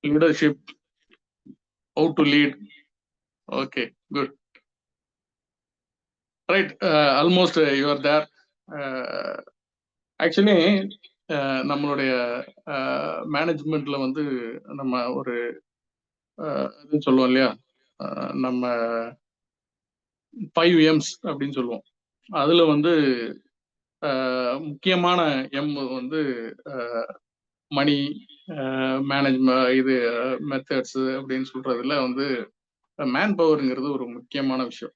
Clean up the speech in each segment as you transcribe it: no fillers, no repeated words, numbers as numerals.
leadership, how to lead. Okay, good. Right, almost you are there. Actually, நம்மளுடைய மேனேஜ்மெண்ட்ல வந்து நம்ம ஒரு இது சொல்லுவோம் இல்லையா, நம்ம 5 M's அப்படின்னு சொல்லுவோம். அதுல வந்து முக்கியமான எம் வந்து மணி, மேனேஜ்மெண்ட், இது மெத்தட்ஸ் அப்படின்னு சொல்றதுல வந்து மேன் பவருங்கிறது ஒரு முக்கியமான விஷயம்.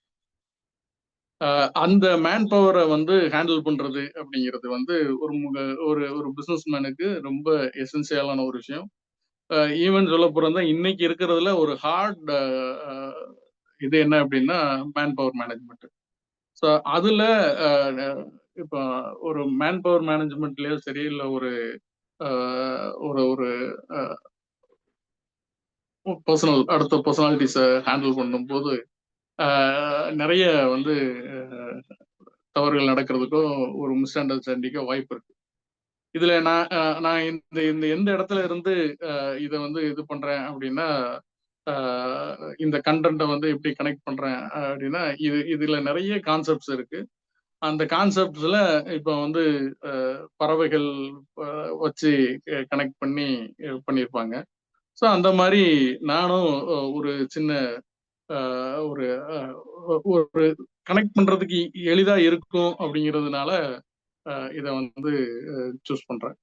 அந்த மேன் பவரை வந்து ஹேண்டில் பண்றது அப்படிங்கிறது வந்து ஒரு ஒரு பிசினஸ் மேனுக்கு ரொம்ப எசென்சியலான ஒரு விஷயம். ஈவன் சொல்ல போறதா இன்னைக்கு இருக்கிறதுல ஒரு ஹார்ட் இது என்ன அப்படின்னா மேன் பவர் மேனேஜ்மெண்ட். ஸோ அதுல இப்போ ஒரு மேன் பவர் மேனேஜ்மெண்ட்லயோ சரி, இல்லை ஒரு ஒரு ஒரு பர்சனல் அடுத்த பர்சனாலிட்டிஸை ஹேண்டில் பண்ணும்போது நிறைய வந்து தவறுகள் நடக்கிறதுக்கும் ஒரு மிஸ் அண்டர்ஸ்டாண்டிங்கோ வாய்ப்பு இருக்கு. இதுல நான் இந்த இந்த எந்த இடத்துல இருந்து இதை வந்து இது பண்றேன் அப்படின்னா, இந்த கண்டென்ட்டை வந்து எப்படி கனெக்ட் பண்றேன் அப்படின்னா, இதுல நிறைய கான்செப்ட்ஸ் இருக்கு. அந்த கான்செப்ட்ஸ்ல இப்போ வந்து பறவைகள் வச்சு கனெக்ட் பண்ணி பண்ணியிருப்பாங்க. ஸோ அந்த மாதிரி நானும் ஒரு சின்ன ஒரு ஒரு கனெக்ட் பண்றதுக்கு எளிதா இருக்கும் அப்படிங்கிறதுனால இதை வந்து சூஸ் பண்றேன்.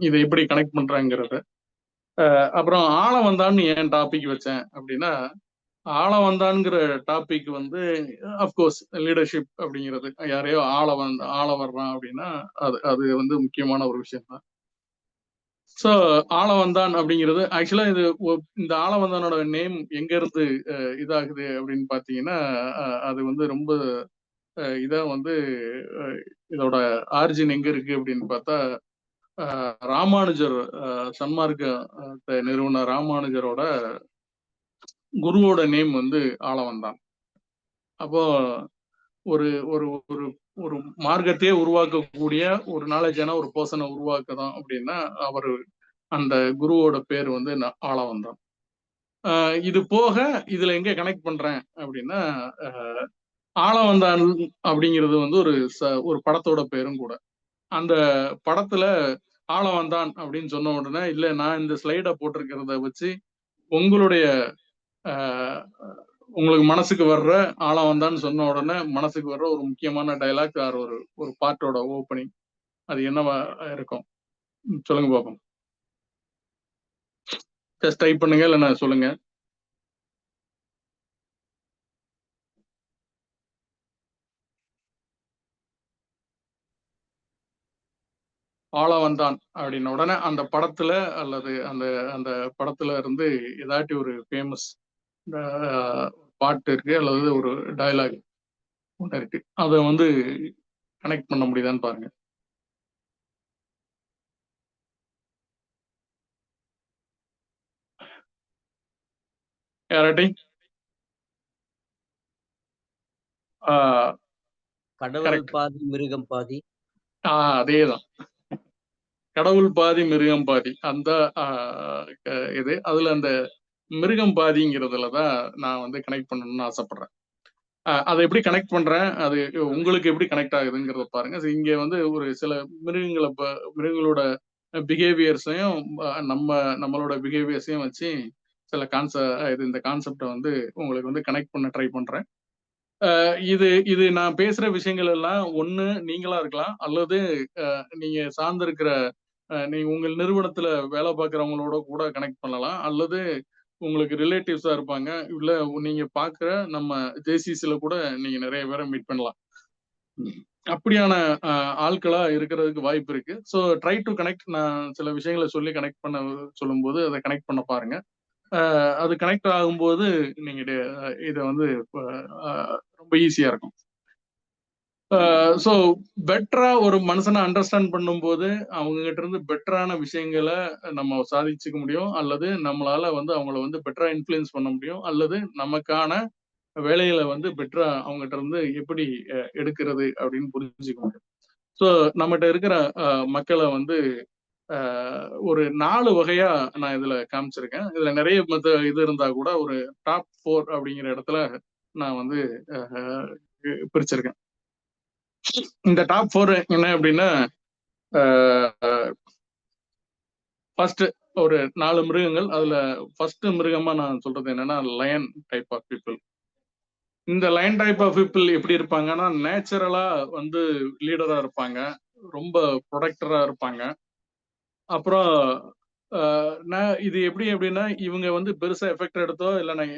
இதை எப்படி கனெக்ட் பண்றாங்கிறத. அப்புறம் ஆள வந்தான்னு ஏன் டாபிக் வச்சேன் அப்படின்னா, ஆள வந்தான்ங்கிற டாபிக் வந்து அஃப்கோர்ஸ் லீடர்ஷிப் அப்படிங்கிறது, யாரையோ ஆள வர்றான் அப்படின்னா அது அது வந்து முக்கியமான ஒரு விஷயம் தான். ஸோ ஆள வந்தான் அப்படிங்கிறது ஆக்சுவலா இது இந்த ஆள வந்தானோட நேம் எங்க இருந்து இதாகுது அப்படின்னு பாத்தீங்கன்னா, அது வந்து ரொம்ப இதா வந்து இதோட ஆரிஜின் எங்க இருக்கு அப்படின்னு பார்த்தா, ராமானுஜர், சன்மார்க்க நிறுவன ராமானுஜரோட குருவோட நேம் வந்து ஆளவந்தான். அப்போ ஒரு ஒரு ஒரு ஒரு மார்க்கத்தையே உருவாக்கக்கூடிய ஒரு நாலேஜான ஒரு பர்சனை உருவாக்குதான் அப்படின்னா அவர் அந்த குருவோட பேர் வந்து ஆளவந்தான். இது போக இதுல எங்க கனெக்ட் பண்றேன் அப்படின்னா, ஆளவந்தான் அப்படிங்கிறது வந்து ஒரு படத்தோட பேரும் கூட. அந்த படத்துல ஆளவந்தான் அப்படின்னு சொன்ன உடனே, இல்ல நான் இந்த ஸ்லைட போட்டிருக்கிறத வச்சு உங்களுடைய உங்களுக்கு மனசுக்கு வர்ற ஆளவந்தான்னு சொன்ன உடனே மனசுக்கு வர்ற ஒரு முக்கியமான டைலாக் ஆர் ஒரு ஒரு பாட்டோட ஓப்பனிங் அது என்னவா இருக்கும் சொல்லுங்க பாப்போம். ஜஸ்ட் டைப் பண்ணுங்க, இல்லைன்னா சொல்லுங்க. ஆளவந்தான் அப்படின்ன உடனே அந்த படத்துல அல்லது அந்த அந்த படத்துல இருந்து ஏதாட்டி ஒரு ஃபேமஸ் பாட்டு இருக்கு அல்லது ஒரு டயலாக் ஒன்று இருக்கு, அதை வந்து கனெக்ட் பண்ண முடியுதான்னு பாருங்க. யாராட்டி கடவுள் பாதி மிருகம் பாதி. அதேதான், கடவுள் பாதி மிருகம் பாதி. அந்த இது அதுல அந்த மிருகம் பாதிங்கிறதுலதான் நான் வந்து கனெக்ட் பண்ணணும்னு ஆசைப்படுறேன். அதை எப்படி கனெக்ட் பண்றேன், அது உங்களுக்கு எப்படி கனெக்ட் ஆகுதுங்கிறத பாருங்க. இங்க வந்து ஒரு சில மிருகங்களோட பிஹேவியர்ஸையும் நம்மளோட பிஹேவியர்ஸையும் வச்சு சில இந்த கான்செப்டை வந்து உங்களுக்கு வந்து கனெக்ட் பண்ண ட்ரை பண்றேன். இது நான் பேசுற விஷயங்கள் எல்லாம் ஒண்ணு நீங்களா இருக்கலாம், அல்லது நீங்க சார்ந்திருக்கிற நீங்க உங்கள் நிறுவனத்துல வேலை பார்க்குறவங்களோட கூட கனெக்ட் பண்ணலாம், அல்லது உங்களுக்கு ரிலேட்டிவ்ஸா இருப்பாங்க, இல்ல நீங்க பார்க்குற நம்ம ஜேசிசில கூட நீங்க நிறைய பேரை மீட் பண்ணலாம். அப்படியான ஆட்களா இருக்கிறதுக்கு வாய்ப்பு இருக்கு. So try to connect. நான் சில விஷயங்களை சொல்லி கனெக்ட் பண்ண சொல்லும்போது அதை கனெக்ட் பண்ண பாருங்க. அது கனெக்ட் ஆகும்போது நீங்க இதை வந்து ரொம்ப ஈஸியா இருக்கும். ஸோ பெட்டரா ஒரு மனுஷனை அண்டர்ஸ்டாண்ட் பண்ணும்போது அவங்க கிட்ட இருந்து பெட்டரான விஷயங்களை நம்ம சாதிச்சுக்க முடியும், அல்லது நம்மளால வந்து அவங்கள வந்து பெட்டரா இன்ஃப்ளூயன்ஸ் பண்ண முடியும், அல்லது நமக்கான வேலைகளை வந்து பெட்டரா அவங்ககிட்ட இருந்து எப்படி எடுக்கிறது அப்படின்னு புரிஞ்சுக்க முடியும். ஸோ நம்மகிட்ட இருக்கிற மக்களை வந்து ஒரு 4 வகையா நான் இதுல காமிச்சிருக்கேன். இதுல நிறைய இது இருந்தா கூட ஒரு டாப் 4 அப்படிங்கிற இடத்துல நான் வந்து பிரிச்சிருக்கேன். இந்த டாப் 4 என்ன அப்படின்னா, ஃபர்ஸ்ட் ஒரு 4 மிருகங்கள். அதுல ஃபர்ஸ்ட் மிருகமா நான் சொல்றது என்னன்னா லயன் டைப் ஆஃப் பீப்புள். இந்த லயன் டைப் ஆஃப் பீப்புள் எப்படி இருப்பாங்கன்னா, நேச்சுரலா வந்து லீடரா இருப்பாங்க, ரொம்ப ப்ரொடக்டரா இருப்பாங்க. அப்புறம் நான் இது எப்படி எப்படின்னா, இவங்க வந்து பெருசா எஃபெக்ட் எடுத்தோ இல்ல நான்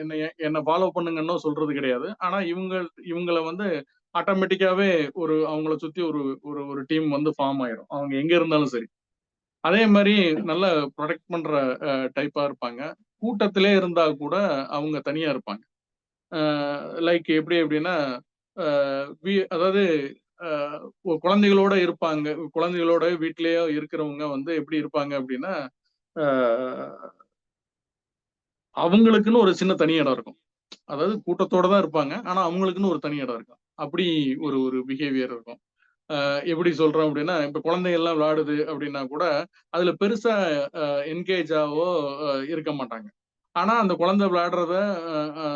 என்ன ஃபாலோ பண்ணுங்கன்னோ சொல்றது கிடையாது. ஆனா இவங்கள வந்து ஆட்டோமேட்டிக்காவே அவங்கள சுத்தி ஒரு ஒரு ஒரு டீம் வந்து ஃபார்ம் ஆயிரும், அவங்க எங்க இருந்தாலும் சரி. அதே மாதிரி நல்ல ப்ரொடெக்ட் பண்ற டைப்பா இருப்பாங்க. கூட்டத்திலே இருந்தா கூட அவங்க தனியா இருப்பாங்க. லைக் எப்படி எப்படின்னா, அதாவது குழந்தைகளோட இருப்பாங்க. குழந்தைகளோட வீட்டிலேயே இருக்கிறவங்க வந்து எப்படி இருப்பாங்க அப்படின்னா, அவங்களுக்குன்னு ஒரு சின்ன தனி இடம் இருக்கும். அதாவது கூட்டத்தோட தான் இருப்பாங்க, ஆனா அவங்களுக்குன்னு ஒரு தனி இடம் இருக்கும். அப்படி ஒரு ஒரு பிஹேவியர் இருக்கும். எப்படி சொல்றோம் அப்படின்னா, இப்ப குழந்தைகள் எல்லாம் விளையாடுது அப்படின்னா கூட அதுல பெருசா என்கேஜாவோ இருக்க மாட்டாங்க. ஆனா அந்த குழந்தை விளையாடுறத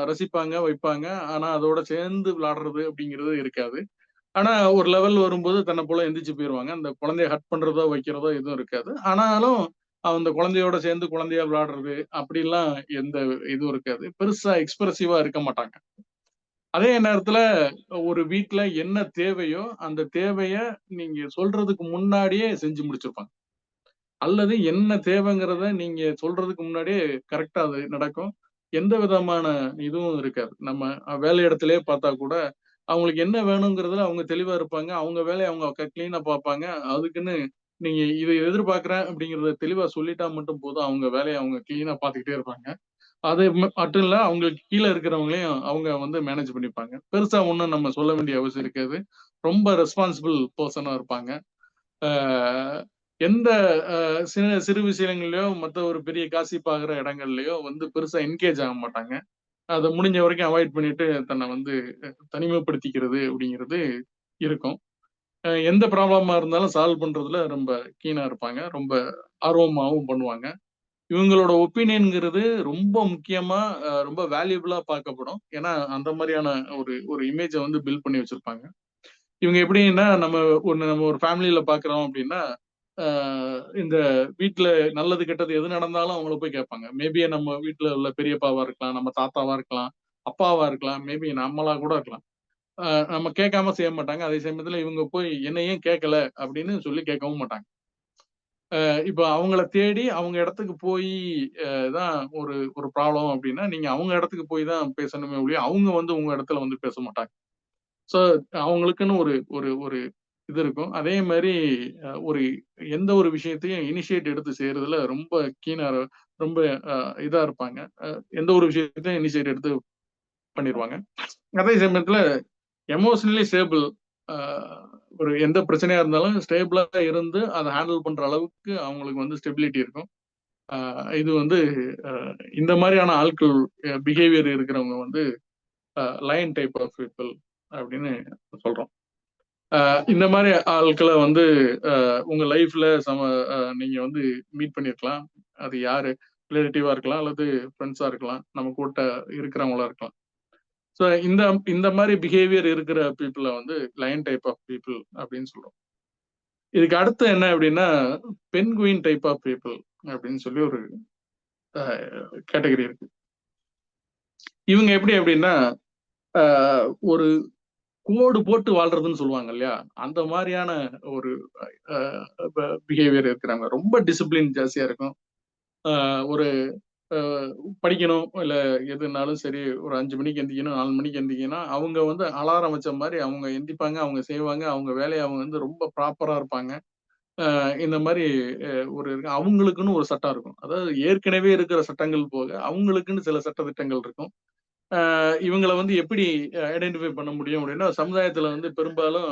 ரசிப்பாங்க, வைப்பாங்க. ஆனா அதோட சேர்ந்து விளையாடுறது அப்படிங்கிறது இருக்காது. ஆனா ஒரு லெவல் வரும்போது தன்னை போல எந்திரிச்சு போயிருவாங்க. அந்த குழந்தைய ஹர்ட் பண்றதோ, வைக்கிறதோ எதுவும் இருக்காது. ஆனாலும் அந்த குழந்தையோட சேர்ந்து குழந்தையா விளையாடுறது அப்படிலாம் எந்த இதுவும் இருக்காது. பெருசா எக்ஸ்பிரசிவா இருக்க மாட்டாங்க. அதே நேரத்துல ஒரு வீட்ல என்ன தேவையோ அந்த தேவைய நீங்க சொல்றதுக்கு முன்னாடியே செஞ்சு முடிச்சிருப்பாங்க. அல்லது என்ன தேவைங்கிறத நீங்க சொல்றதுக்கு முன்னாடியே கரெக்ட்டா அது நடக்கும். எந்த விதமான இதுவும் இருக்காது. நம்ம வேலை இடத்திலேயே பார்த்தா கூட, அவங்களுக்கு என்ன வேணுங்கிறதுல அவங்க தெளிவா இருப்பாங்க. அவங்க வேலைய அவங்க கிளீனா பார்ப்பாங்க. அதுக்குன்னு நீங்க இத எதிர்பார்க்கிறேன் அப்படிங்கிறத தெளிவா சொல்லிட்டா மட்டும் போதும். அவங்க வேலைய அவங்க கிளீனா பார்த்துக்கிட்டே இருப்பாங்க. அது மட்டும் இல்ல, அவங்களுக்கு கீழ இருக்கிறவங்களையும் அவங்க வந்து மேனேஜ் பண்ணிப்பாங்க. பெருசா ஒண்ணும் நம்ம சொல்ல வேண்டிய அவசியம் இருக்காது. ரொம்ப ரெஸ்பான்சிபிள் பெர்சனா இருப்பாங்க. ஆ எந்த சிறு சிறு விஷயங்கள்லயோ, மத்த ஒரு பெரிய காசிப் ஆகுற இடங்கள்லயோ வந்து பெருசா என்கேஜ் ஆக மாட்டாங்க. அத முடிஞ்ச வரைக்கும் அவாய்ட் பண்ணிட்டு தன்னை வந்து தனிமைப்படுத்திக்கிறது அப்படிங்கிறது இருக்கும். எந்த ப்ராப்ளமா இருந்தாலும் சால்வ் பண்றதுல ரொம்ப கீனா இருப்பாங்க. ரொம்ப ஆர்வமாவும் பண்ணுவாங்க. இவங்களோட ஒப்பீனியன்ங்கிறது ரொம்ப முக்கியமா, ரொம்ப வேல்யூபிளா பார்க்கப்படும். ஏன்னா, அந்த மாரியான ஒரு ஒரு இமேஜ வந்து பில்ட் பண்ணி வச்சிருப்பாங்க. இவங்க எப்படின்னா, நம்ம ஒரு ஃபேமிலில பார்க்குறோம் அப்படின்னா, அ இந்த வீட்ல நல்லது, கெட்டது எது நடந்தாலும் அவங்கள போய் கேட்பாங்க. மேபி நம்ம வீட்ல உள்ள பெரியப்பாவா இருக்கலாம், நம்ம தாத்தாவா இருக்கலாம், அப்பாவா இருக்கலாம், மேபி நம்மளா கூட இருக்கலாம். அ நம்ம கேட்காம செய்ய மாட்டாங்க. அதே சமயத்துல இவங்க போய் என்ன ஏன் கேட்கல அப்படின்னு சொல்லி கேட்கவும் மாட்டாங்க. இப்ப அவங்கள தேடி அவங்க இடத்துக்கு போயி தான் ஒரு ஒரு ப்ராப்ளம் அப்படின்னா, நீங்க அவங்க இடத்துக்கு போய் தான் பேசணுமே ஒழிய, அவங்க வந்து உங்க இடத்துல வந்து பேச மாட்டாங்க. ஸோ அவங்களுக்குன்னு ஒரு ஒரு ஒரு இது இருக்கும். அதே மாரி ஒரு எந்த ஒரு விஷயத்தையும் இனிஷியேட் எடுத்து செய்றதுல ரொம்ப கீனா ரொம்ப அ இதா இருப்பாங்க. எந்த ஒரு விஷயத்தையும் இனிஷியேட் எடுத்து பண்ணிருவாங்க. அதே சமயத்துல எமோஷனலி ஸ்டேபிள். அ ஒரு எந்த பிரச்சனையா இருந்தாலும் ஸ்டேபிளா இருந்து அத ஹேண்டில் பண்ற அளவுக்கு அவங்களுக்கு வந்து ஸ்டெபிலிட்டி இருக்கும். அ இது வந்து அ இந்த மாரியான ஆட்கள் பிஹேவியர் இருக்கிறவங்க வந்து லயன் டைப் ஆஃப் பீப்பிள் அப்படின்னு சொல்றோம். இந்த மாரி ஆட்கள வந்து உங்க லைஃப்ல நீங்க வந்து மீட் பண்ணியிருக்கலாம். அது யாரு? ரிலேட்டிவா இருக்கலாம், அல்லது ஃப்ரெண்ட்ஸா இருக்கலாம், நம்ம கூட்ட இருக்கிறவங்களா இருக்கலாம். ஸோ இந்த இந்த மாரி பிஹேவியர் இருக்கிற பீப்பிள வந்து லயன் டைப் ஆஃப் பீப்பிள் அப்படின்னு சொல்றோம். இதுக்கு அடுத்து என்ன அப்படின்னா, பென்குயின் டைப் ஆஃப் பீப்பிள் அப்படின்னு சொல்லி ஒரு அ கேட்டகரி இருக்கு. இவங்க எப்படி அப்படின்னா, அ ஒரு கோடு போட்டு வாழ்றதுன்னு சொல்லுவாங்க இல்லையா? அந்த மாரியான ஒரு அ பிஹேவியர் இருக்கிறவங்க. ரொம்ப டிசிப்ளின் ஜாஸ்தியா இருக்கும். அ ஒரு அ படிக்கணும், இல்ல எதுனாலும் சரி, ஒரு 5 மணிக்கு எந்திரிக்கணும், 4 மணிக்கு எந்திரிக்கணும். அவங்க வந்து அலாரம் வச்ச மாரி அவங்க எந்திரிப்பாங்க, அவங்க செய்வாங்க. அவங்க வேலைய அவங்க வந்து ரொம்ப ப்ராப்பரா இருப்பாங்க. இந்த மாரி அவங்களுக்குன்னு ஒரு சட்டம் இருக்கும். அதாவது ஏற்கனவே இருக்கிற சட்டங்கள் போக, அவங்களுக்குன்னு சில சட்ட திட்டங்கள் இருக்கும். இவங்கள வந்து எப்படி ஐடென்டிஃபை பண்ண முடியும் அப்படின்னா, சமுதாயத்துல வந்து பெரும்பாலும்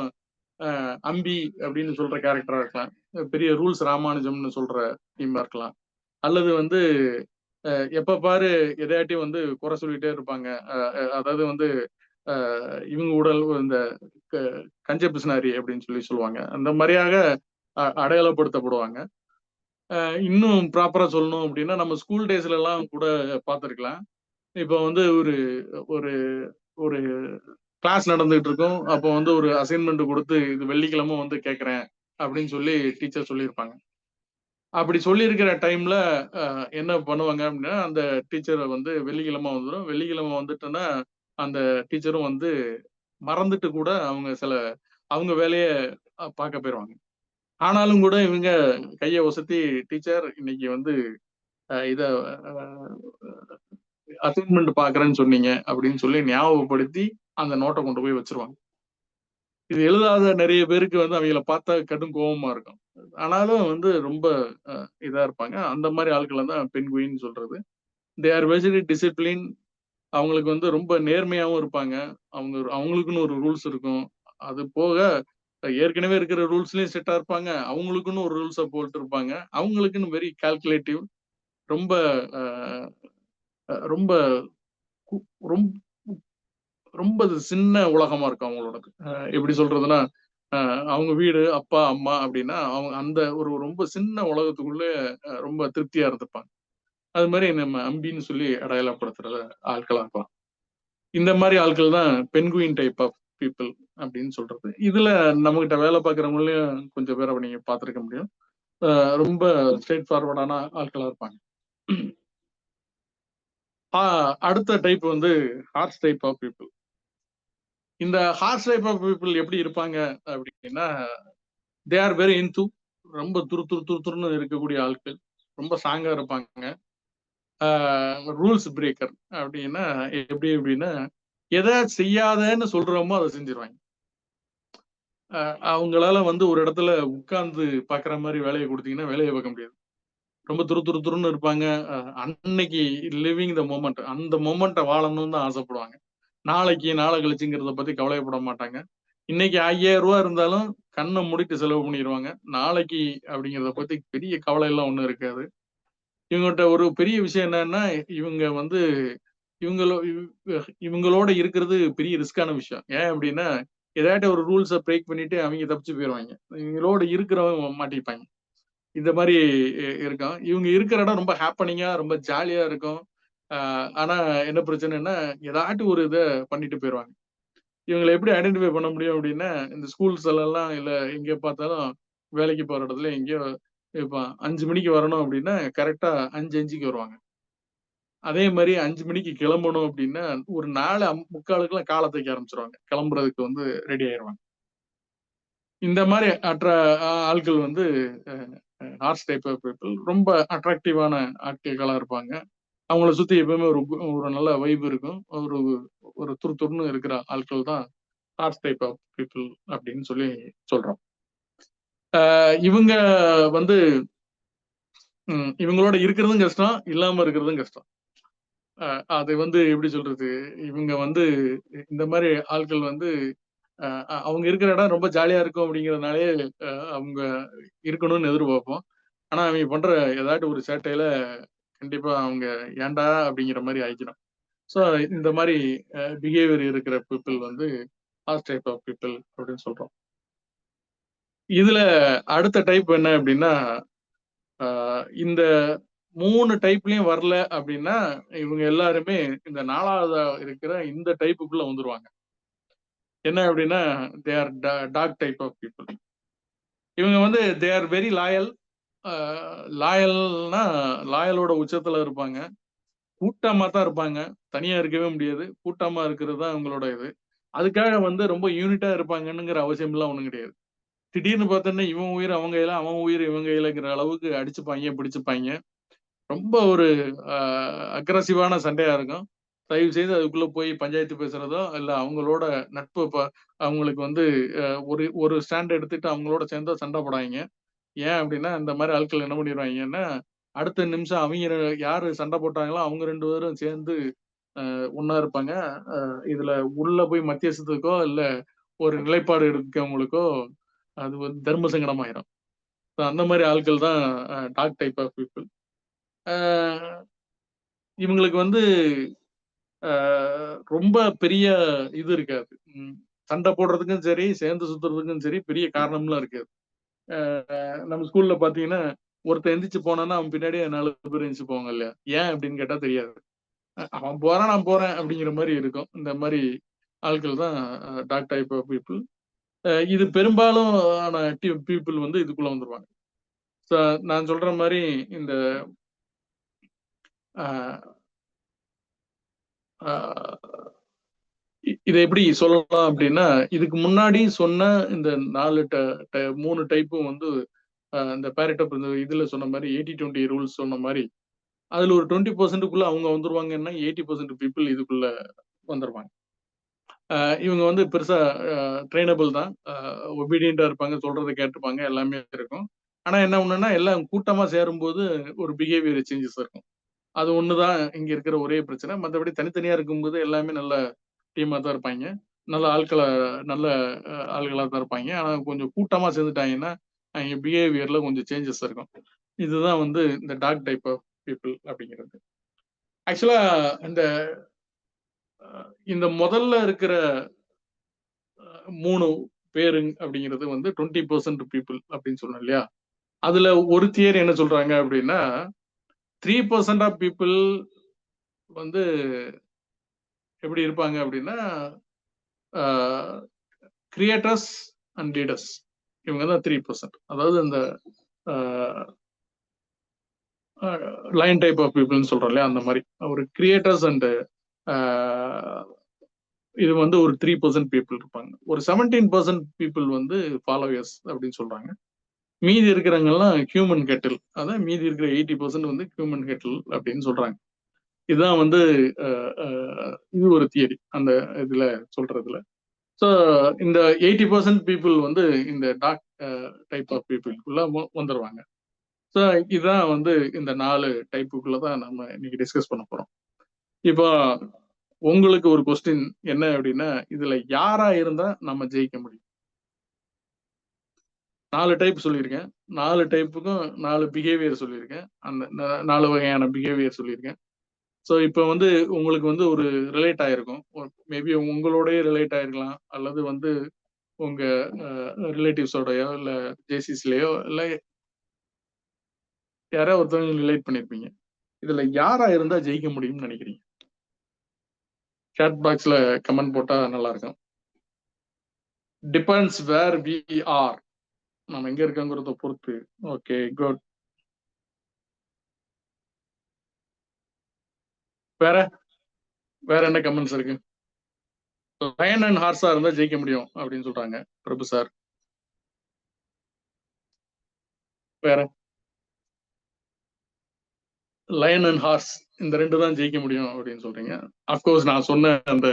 அம்பி அப்படின்னு சொல்ற கேரக்டரா இருக்கலாம். பெரிய ரூல்ஸ் ராமானுஜம்னு சொல்ற டீமா இருக்கலாம். அல்லது வந்து எப்ப பாரு எதையாட்டியும் வந்து குறை சொல்லிட்டே இருப்பாங்க. அதாவது வந்து அ இவங்க உடல் இந்த க கஞ்ச பிசுனாரி அப்படின்னு சொல்லுவாங்க. அந்த மாரியாக அடையாளப்படுத்தப்படுவாங்க. இன்னும் ப்ராப்பரா சொல்லணும் அப்படின்னா நம்ம ஸ்கூல் டேஸ்ல எல்லாம் கூட பார்த்துருக்கலாம். இப்போ வந்து ஒரு ஒரு ஒரு கிளாஸ் நடந்துகிட்டு இருக்கும். அப்போ வந்து ஒரு அசைன்மெண்ட் கொடுத்து இது வெள்ளிக்கிழமை வந்து கேட்கறேன் அப்படின்னு சொல்லி டீச்சர் சொல்லியிருப்பாங்க. அப்படி சொல்லியிருக்கிற டைம்ல என்ன பண்ணுவாங்க அப்படின்னா, அந்த டீச்சர் வந்து வெள்ளிக்கிழமை வந்துடும். வெள்ளிக்கிழமை வந்துட்டுன்னா அந்த டீச்சரும் வந்து மறந்துட்டு கூட அவங்க வேலைய பார்க்க போயிருவாங்க. ஆனாலும் கூட இவங்க கைய ஒசத்தி, டீச்சர் இன்னைக்கு வந்து இத அசைன்மெண்ட் பார்க்கறேன்னு சொன்னீங்க அப்படின்னு சொல்லி ஞாபகப்படுத்தி அந்த நோட்டை கொண்டு போய் வச்சிருவாங்க. இது எழுதாத நிறைய பேருக்கு வந்து அவங்கள பார்த்தா கடும் கோவமா இருக்கும். ஆனாலும் வந்து ரொம்ப இதா இருப்பாங்க. அந்த மாதிரி ஆட்கள தான் பென்குயின்னு சொல்றது. தே ஆர் வெரி டிசிப்ளின். அவங்களுக்கு வந்து ரொம்ப நேர்மையாவும் இருப்பாங்க. அவங்களுக்குன்னு ஒரு ரூல்ஸ் இருக்கும். அது போக ஏற்கனவே இருக்கிற ரூல்ஸ்லயும் ஸ்ட்ரிக்ட்டா இருப்பாங்க. அவங்களுக்குன்னு ஒரு ரூல்ஸ போட்டிருப்பாங்க. அவங்களுக்குன்னு வெரி கால்குலேட்டிவ். ரொம்ப அ ரொம்ப கு ரொம் ரொம்ப அது சின்ன உலகமா இருக்கும் அவங்களோடது. எப்படி சொல்றதுன்னா, அ அவங்க வீடு, அப்பா, அம்மா அப்படின்னா, அவங்க அந்த ஒரு ரொம்ப சின்ன உலகத்துக்குள்ள ரொம்ப திருப்தியா இருந்துப்பாங்க. அது மாரி நம்ம அம்பின்னு சொல்லி அடையாளப்படுத்துற ஆட்களா இருக்கலாம். இந்த மாரி ஆட்கள் தான் பென்குயின் டைப் ஆஃப் பீப்பிள் அப்படின்னு சொல்றது. இதுல நம்மகிட்ட வேலை பார்க்கிறவங்களையும் கொஞ்சம் பேர நீங்க பார்த்திருக்க முடியும். அ ரொம்ப ஸ்ட்ரெய்ட் ஃபார்வர்டான ஆட்களா இருப்பாங்க. ஆ அடுத்த டைப் வந்து ஹார்ஸ் டைப் ஆஃப் பீப்பிள். இந்த ஹார்ஸ் டைப் ஆஃப் பீப்பிள் எப்படி இருப்பாங்க அப்படின்னா, தே ஆர் வெரி இன்டூ. ரொம்ப துருதுருன்னு இருக்கக்கூடிய ஆட்கள். ரொம்ப ஸ்ட்ராங்கா இருப்பாங்க. ரூல்ஸ் பிரேக்கர் அப்படின்னா எப்படி அப்படின்னா, எத செய்யாதன்னு சொல்றோமோ அத செஞ்சுருவாங்க. அவங்களால வந்து ஒரு இடத்துல உட்கார்ந்து பார்க்குற மாரி வேலைய குடுத்தீங்கன்னா, வேலைய பார்க்க முடியாது. ரொம்ப துருன்னு இருப்பாங்க. அன்னைக்கு லிவிங் த மொமெண்ட். அந்த மொமெண்ட்ட வாழணும்னு தான் ஆசைப்படுவாங்க. நாளைக்கு, நாளை கழிச்சுங்கிறத பத்தி கவலையப்பட மாட்டாங்க. இன்னைக்கு ரூ. 5000 இருந்தாலும் கண்ண மூடிட்டு செலவு பண்ணிருவாங்க. நாளைக்கு அப்படிங்கிறத பத்தி பெரிய கவலைலாம் ஒண்ணும் இருக்காது. இவங்கட்ட ஒரு பெரிய விஷயம் என்னன்னா, இவங்க வந்து இவங்களோ இவ் இவங்களோட இருக்கிறது பெரிய ரிஸ்க்கான விஷயம். ஏன் அப்படின்னா, ஏதாட்ட ஒரு ரூல்ஸ பிரேக் பண்ணிட்டு அவைங்க தப்பிச்சு போயிருவாய்ங்க. இவங்களோட இருக்கிறவங்க மாட்டிப்பாய்ங்க. இந்த மாரி இருக்கும். இவங்க இருக்கிற இடம் ரொம்ப ஹேப்பனிங்கா, ரொம்ப ஜாலியா இருக்கும். அ ஆனா என்ன பிரச்சனைன்னா, ஏதாட்டும் ஒரு இத பண்ணிட்டு போயிருவாங்க. இவங்கள எப்படி ஐடென்டிஃபை பண்ண முடியும் அப்படின்னா, இந்த ஸ்கூல்ஸ்லலாம் இல்ல எங்க பார்த்தாலும் வேலைக்கு போற இடத்துல எங்கேயோ இப்ப 5 மணிக்கு வரணும் அப்படின்னா, கரெக்ட்டா 5:05க்கு வருவாங்க. அதே மாரி 5 மணிக்கு கிளம்பணும் அப்படின்னா, ஒரு 4:45க்குலாம் கால தூக்க ஆரம்பிச்சுருவாங்க. கிளம்புறதுக்கு வந்து ரெடி ஆயிருவாங்க. இந்த மாரி ஆட்கள் வந்து அ ஹார்ஸ் டைப் ஆஃப் பீப்பிள். ரொம்ப அட்ராக்டிவான ஆட்களா இருப்பாங்க. அவங்கள சுத்தி எப்பவுமே ஒரு நல்ல வைப் இருக்கும். ஒரு ஒரு துருதுருன்னு இருக்கிற ஆட்கள் தான் ஹார்ஸ் டைப் ஆஃப் பீப்பிள் அப்படின்னு சொல்லி சொல்றோம். இவங்க வந்து இவங்களோட இருக்கிறதும் கஷ்டம், இல்லாம இருக்கிறதும் கஷ்டம். அ அது வந்து எப்படி சொல்றது? இவங்க வந்து இந்த மாரி ஆட்கள் வந்து அ அவங்க இருக்கிற இடம் ரொம்ப ஜாலியா இருக்கும் அப்படிங்கிறதுனாலயே அவங்க இருக்கணும்னு எதிர்பார்ப்போம். ஆனா அவைங்க பண்ற ஏதாட்டும் ஒரு சேட்டையில கண்டிப்பா அவங்க ஏன்டா அப்படிங்கிற மாரி ஆயிக்கிடும். ஸோ இந்த மாரி பிஹேவியர் இருக்கிற பீப்பிள் வந்து ஹார்ஸ் டைப் ஆஃப் பீப்பிள் அப்படின்னு சொல்றோம். இதுல அடுத்த டைப் என்ன அப்படின்னா, அ இந்த 3 டைப்லயும் வரல அப்படின்னா, இவங்க எல்லாருமே இந்த 4வதா இருக்கிற இந்த டைப்புக்குள்ள வந்துருவாங்க. என்ன அப்படின்னா, they are dog type of people. இவங்க வந்து தே ஆர் வெரி லாயல். அ லாயல்னா லாயலோட உச்சத்துல இருப்பாங்க. கூட்டமா தான் இருப்பாங்க. தனியா இருக்கவே முடியாது. கூட்டமா இருக்கிறது தான் இவங்களோட இது. அதுக்காக வந்து ரொம்ப யூனிட்டா இருப்பாங்கன்னுங்கிற அவசியம்லாம் ஒண்ணும் கிடையாது. திடீர்னு பார்த்தோன்னே இவன் உயிர் அவங்க கையில, அவன் உயிர் இவன் கையிலங்கிற அளவுக்கு அடிச்சுப்பாய்ங்க, பிடிச்சுப்பாய்ங்க. ரொம்ப ஒரு அ அக்ரஸிவான சண்டையா இருக்கும். தயவு செய்து அதுக்குள்ள போய் பஞ்சாயத்து பேசுறதோ, இல்ல அவங்களோட நட்பு அவங்களுக்கு வந்து ஒரு ஒரு ஸ்டாண்ட் எடுத்துட்டு அவங்களோட சேர்ந்தா சண்டை போடாதீங்க. ஏன் அப்டின்னா, இந்த மாரி ஆட்கள் என்ன பண்ணிருவாய்ங்கன்னா, அடுத்த நிமிஷம் அவிங்க யாரு சண்டை போட்டாங்களோ, அவங்க 2 பேரும் சேர்ந்து ஒண்ணா இருப்பாங்க. இதுல உள்ள போய் மத்தியஸ்தத்துக்கோ, இல்ல ஒரு நிலைப்பாடு எடுக்கவங்களுக்கோ, அது வந்து தர்ம சங்கடமாயிரும். அந்த மாரி ஆட்கள் தான் டாக் டைப் ஆஃப் பீப்பிள். ஆ இவங்களுக்கு வந்து அ ரொம்ப பெரிய இது இருக்காது. சண்டை போடுறதுக்கும் சரி, சேர்ந்து சுத்துறதுக்கும் சரி, பெரிய காரணம்லாம் இருக்காது. நம்ம ஸ்கூல்ல பார்த்தீங்கன்னா, ஒருத்தன் எந்திரிச்சு போனான்னா அவன் பின்னாடியே 4 பேர் எந்திரிச்சு போவாங்க இல்லையா? ஏன் அப்படின்னு கேட்டா தெரியாது. அவன் போறான் நான் போறேன் அப்படிங்கிற மாதிரி இருக்கும். இந்த மாதிரி ஆட்கள் தான் டாக் டைப் ஆஃப் பீப்புள். இது பெரும்பாலும் ஆன பீப்புள் வந்து இதுக்குள்ள வந்துருவாங்க. நான் சொல்ற மாதிரி இந்த இதை எப்படி சொல்லலாம் அப்படின்னா, இதுக்கு முன்னாடி சொன்ன இந்த 3 டைப்பும் வந்து இந்த பேரட்டோ இதுல சொன்ன மாதிரி 80-20 ரூல்ஸ் சொன்ன மாதிரி அதுல ஒரு 20%க்குள்ள அவங்க வந்துருவாங்கன்னா 80% பீப்புள் இதுக்குள்ள வந்துருவாங்க. இவங்க வந்து பெருசா ட்ரெயினபிள் தான், ஒபீடியண்டா இருப்பாங்க, சொல்றதை கேட்டுப்பாங்க, எல்லாமே இருக்கும். ஆனா என்ன ஒண்ணுன்னா எல்லாம் கூட்டமா சேரும்போது ஒரு பிஹேவியர் சேஞ்சஸ் இருக்கும். அது ஒண்ணுதான் இங்க இருக்கிற ஒரே பிரச்சனை. மற்றபடி தனித்தனியா இருக்கும்போது எல்லாமே நல்ல டீமா தான் இருப்பாங்க. நல்ல ஆட்கள நல்ல ஆள்களா தான் இருப்பாங்க. ஆனா கொஞ்சம் கூட்டமா சேர்ந்துட்டாங்கன்னா, அவிங்க பிஹேவியர்ல கொஞ்சம் சேஞ்சஸ் இருக்கும். இதுதான் வந்து இந்த டாக் டைப் ஆஃப் பீப்பிள் அப்படிங்கிறது. ஆக்சுவலா இந்த இந்த முதல்ல இருக்கிற 3 பேரு அப்படிங்கிறது வந்து 20% பீப்புள் அப்படின்னு சொன்னோம் இல்லையா? அதுல ஒரு தியரி என்ன சொல்றாங்க அப்படின்னா, 3% ஆஃப் பீப்புள் வந்து எப்படி இருப்பாங்க அப்படின்னா, கிரியேட்டர்ஸ் அண்ட் லீடர்ஸ். இவங்க தான் 3%. அதாவது இந்த லைன் டைப் ஆஃப் பீப்புள்னு சொல்றோம் இல்லையா? அந்த மாதிரி ஒரு கிரியேட்டர்ஸ் அண்ட் இது வந்து ஒரு 3% பீப்புள் இருப்பாங்க. ஒரு 17% பீப்புள் வந்து ஃபாலோவர்ஸ் அப்படின்னு சொல்றாங்க. மீதி இருக்கிறவங்க எல்லாம் ஹியூமன் கெட்டில். அதான் மீதி இருக்கிற 80% வந்து ஹியூமன் கெட்டில் அப்படின்னு சொல்றாங்க. இதுதான் வந்து இது ஒரு தியரி அந்த இதுல சொல்றதுல. ஸோ இந்த 80% பீப்புள் வந்து இந்த டாக் டைப் ஆஃப் பீப்புளுக்குள்ள வந்துருவாங்க. ஸோ இதுதான் வந்து இந்த 4 டைப்புக்குள்ள தான் நம்ம இன்னைக்கு டிஸ்கஸ் பண்ண போறோம். இப்போ உங்களுக்கு ஒரு கொஸ்டின் என்ன அப்படின்னா, இதுல யாரா இருந்தா நம்ம ஜெயிக்க முடியும்? 4 டைப் சொல்லியிருக்கேன். 4 டைப்புக்கும் 4 பிஹேவியர் சொல்லியிருக்கேன். அந்த 4 வகையான பிஹேவியர் சொல்லியிருக்கேன். ஸோ இப்போ வந்து உங்களுக்கு வந்து ஒரு ரிலேட் ஆயிருக்கும். மேபி உங்களோடயே ரிலேட் ஆயிருக்கலாம். அல்லது வந்து உங்க ரிலேட்டிவ்ஸோடயோ இல்ல ஜேசிஸ்லயோ இல்ல யாராவது ஒருத்தவங்க ரிலேட் பண்ணிருப்பீங்க. இதுல யாரா இருந்தா ஜெயிக்க முடியும்னு நினைக்கிறீங்க? சாட் பாக்ஸ்ல கமெண்ட் போட்டா நல்லா இருக்கும். Depends where we are. நம்ம எங்க இருக்கோங்கிறத பொறுத்து. Okay, good. வேற வேற என்ன கமெண்ட்ஸ் இருக்கு? லயன் அண்ட் ஹார்ஸா இருந்தா ஜெயிக்க முடியும் அப்படின்னு சொல்றாங்க பிரபு சார். வேற லயன் அண்ட் ஹார்ஸ் இந்த 2 தான் ஜெயிக்க முடியும் அப்படின்னு சொல்றீங்க. அப்கோர்ஸ் நான் சொன்ன அந்த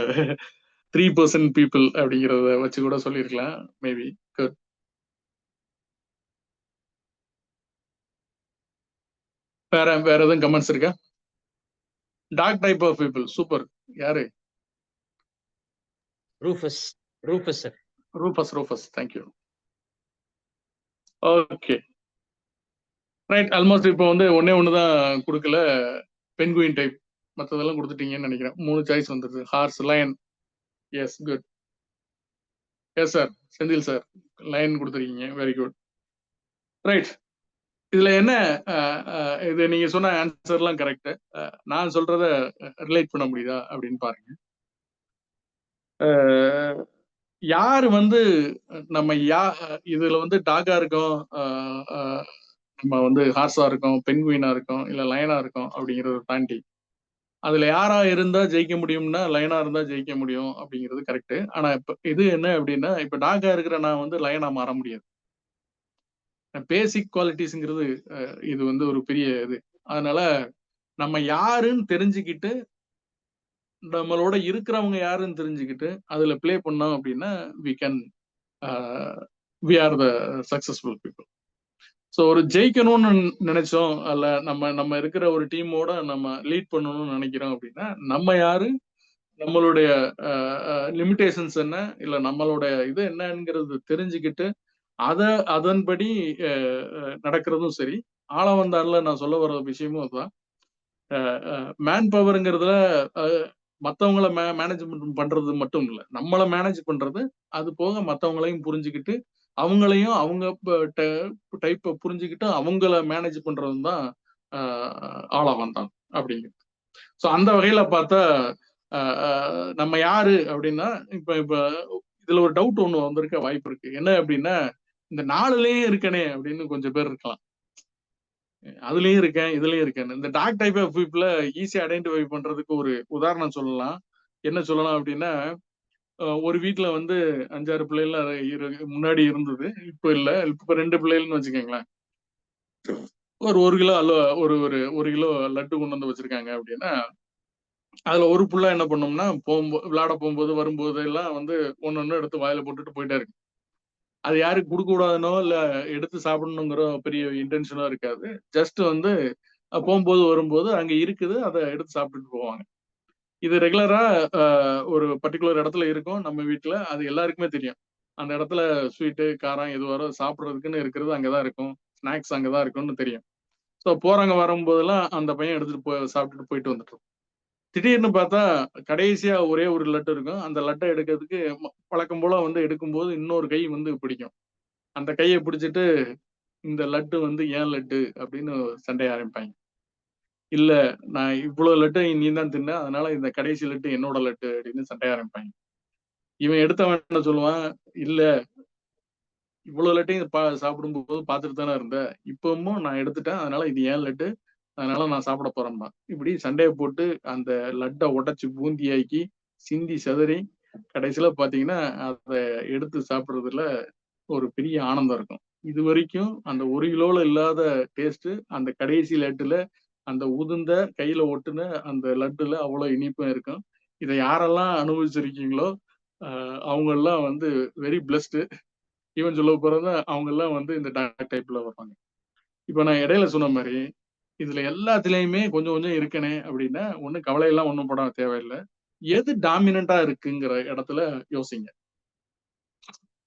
3% பீப்புள் அப்படிங்கிறத வச்சு கூட சொல்லியிருக்கலாம் மேபி. குட். வேற வேற எதுவும் கமெண்ட்ஸ் இருக்கா? Dog type of people super. யாரு? Rufus. Rufus sir. Rufus. Thank you. Okay, right. Almost இப்போ வந்து ஒண்ணுதான் கொடுக்கல, பென்குயின் டைப். மற்றதெல்லாம் கொடுத்துட்டீங்கன்னு நினைக்கிறேன். 3 சாய்ஸ் வந்துருது. Horse, lion. Yes, good. Yes sir, Senthil sir lion கொடுத்துருக்கீங்க. Very good. ரைட். இதுல என்ன, இது நீங்க சொன்ன ஆன்சர்லாம் கரெக்ட். நான் சொல்றத ரிலேட் பண்ண முடியுதா அப்படின்னு பாருங்க. யாரு வந்து நம்ம இதுல வந்து டாகா இருக்கோம், நம்ம வந்து ஹார்ஸா இருக்கோம், பென்குயினா இருக்கோம், இல்ல லயனா இருக்கோம் அப்படிங்கறத தாண்டி அதுல யாரா இருந்தா ஜெயிக்க முடியும்னா லயனா இருந்தா ஜெயிக்க முடியும் அப்படிங்கிறது கரெக்ட். ஆனா இப்ப இது என்ன அப்படின்னா, இப்ப டாகா இருக்கிற நான் வந்து லயனா மாற முடியாது. பேசிக் குவாலிட்டிஸ்ங்கிறது இது வந்து ஒரு பெரிய இது. அதனால நம்ம யாருன்னு தெரிஞ்சுக்கிட்டு, நம்மளோட இருக்கிறவங்க யாருன்னு தெரிஞ்சுக்கிட்டு அதுல பிளே பண்ணோம் அப்படின்னா we can we are the successful people. So ஒரு ஜெயிக்கணும்னு நினைச்சோம், அல்ல நம்ம நம்ம இருக்கிற ஒரு டீமோட நம்ம லீட் பண்ணணும்னு நினைக்கிறோம் அப்படின்னா நம்ம யாரு, நம்மளுடைய லிமிடேஷன்ஸ் என்ன, இல்ல நம்மளோட இது என்னங்கிறது தெரிஞ்சுக்கிட்டு அதன்படி நடக்கிறதும் சரி. ஆள வந்தால நான் சொல்ல வர விஷயமும் அதுதான். மேன் பவர்ங்கிறதுல மற்றவங்கள மேனேஜ்மெண்ட் பண்றது மட்டும் இல்லை, நம்மளை மேனேஜ் பண்றது. அது போக மற்றவங்களையும் புரிஞ்சுக்கிட்டு அவங்களையும் அவங்க டைப்பை புரிஞ்சுக்கிட்டு அவங்கள மேனேஜ் பண்றதும் தான் ஆளவன் தான் அப்படிங்கிறது. ஸோ அந்த வகையில பார்த்தா நம்ம யாரு அப்படின்னா இப்ப இதுல ஒரு டவுட் ஒண்ணு வந்திருக்க வாய்ப்பு இருக்கு. என்ன அப்படின்னா, இந்த நாலுலயே இருக்கனே அப்படின்னு கொஞ்சம் பேர் இருக்கலாம். அதுலயும் இருக்கேன் இதுலயும் இருக்கேன். இந்த டாக் டைப் ஆஃப் பீப்புள ஈஸியா ஐடென்டிஃபை பண்றதுக்கு ஒரு உதாரணம் சொல்லலாம். என்ன சொல்லலாம் அப்படின்னா, ஒரு வீட்டுல வந்து 5-6 பிள்ளைகள் முன்னாடி இருந்தது. இப்ப இல்ல. இப்ப 2 பிள்ளைகள்னு வச்சுக்கோங்களேன். ஒரு 1 கிலோ ஒரு கிலோ லட்டு கொண்டு வந்து வச்சிருக்காங்க அப்படின்னா, அதுல ஒரு புள்ள என்ன பண்ணும்னா, விளையாட போகும்போது வரும்போது எல்லாம் வந்து ஒண்ணு எடுத்து வாயில போட்டுட்டு போயிட்டே இருக்கு. அது யாருக்கு கொடுக்க கூடாதுனோ இல்ல எடுத்து சாப்பிடணுங்கிற பெரிய இன்டென்ஷனோ இருக்காது. ஜஸ்ட் வந்து போகும்போது வரும்போது அங்க இருக்குது, அதை எடுத்து சாப்பிட்டுட்டு போவாங்க. இது ரெகுலரா ஒரு பர்டிகுலர் இடத்துல இருக்கும் நம்ம வீட்டுல. அது எல்லாருக்குமே தெரியும். அந்த இடத்துல ஸ்வீட்டு காரம் எதுவாரோ சாப்பிட்றதுக்குன்னு இருக்கிறது அங்கதான் இருக்கும். ஸ்நாக்ஸ் அங்கதான் இருக்கும்னு தெரியும். ஸோ போறவங்க வரும்போதெல்லாம் அந்த பையன் எடுத்துட்டு போய் சாப்பிட்டுட்டு போயிட்டு வந்துட்டு திடீர்னு பார்த்தா கடைசியா ஒரே ஒரு லட்டு இருக்கும். அந்த லட்டை எடுக்கிறதுக்கு பழக்கம் போல வந்து எடுக்கும்போது இன்னொரு கை வந்து பிடிக்கும். அந்த கையை பிடிச்சிட்டு இந்த லட்டு வந்து ஏன் லட்டு அப்படின்னு சண்டைய ஆரம்பிப்பாங்க. இல்ல, நான் இவ்வளவு லட்டு நீ தான் தின்ன, அதனால இந்த கடைசி லட்டு என்னோட லட்டு அப்படின்னு சண்டைய ஆரம்பிப்பாங்க. இவன் எடுத்தவன் என்ன சொல்லுவான், இல்ல இவ்வளவு லட்டையும் சாப்பிடும்போது பார்த்துட்டு தானே இருந்த, இப்பவும் நான் எடுத்துட்டேன், அதனால இது ஏன் லட்டு, அதனால நான் சாப்பிட போறேன்பா. இப்படி சண்டையை போட்டு அந்த லட்டை உடைச்சு பூந்தியாக்கி சிந்தி சிதறி கடைசியில பாத்தீங்கன்னா அதை எடுத்து சாப்பிடுறதுல ஒரு பெரிய ஆனந்தம் இருக்கும். இது வரைக்கும் அந்த 1 கிலோல இல்லாத டேஸ்ட் அந்த கடைசி லட்டுல, அந்த உதிர்ந்த கையில ஒட்டுன அந்த லட்டுல அவ்வளவு இனிப்பும் இருக்கும். இதை யாரெல்லாம் அனுபவிச்சிருக்கீங்களோ அவங்க எல்லாம் வந்து வெரி பிளஸ்டு. ஈவன் சொல்ல போறதா அவங்க எல்லாம் வந்து இந்த டாக் டைப்ல வருவாங்க. இப்ப நான் இடையில சொன்ன மாதிரி இதுல எல்லாத்துலயுமே கொஞ்சம் கொஞ்சம் இருக்கனே அப்படின்னா ஒண்ணு கவலையெல்லாம் ஒண்ணும் பட தேவையில்லை. எது டாமினண்டா இருக்குங்கிற இடத்துல யோசிங்க.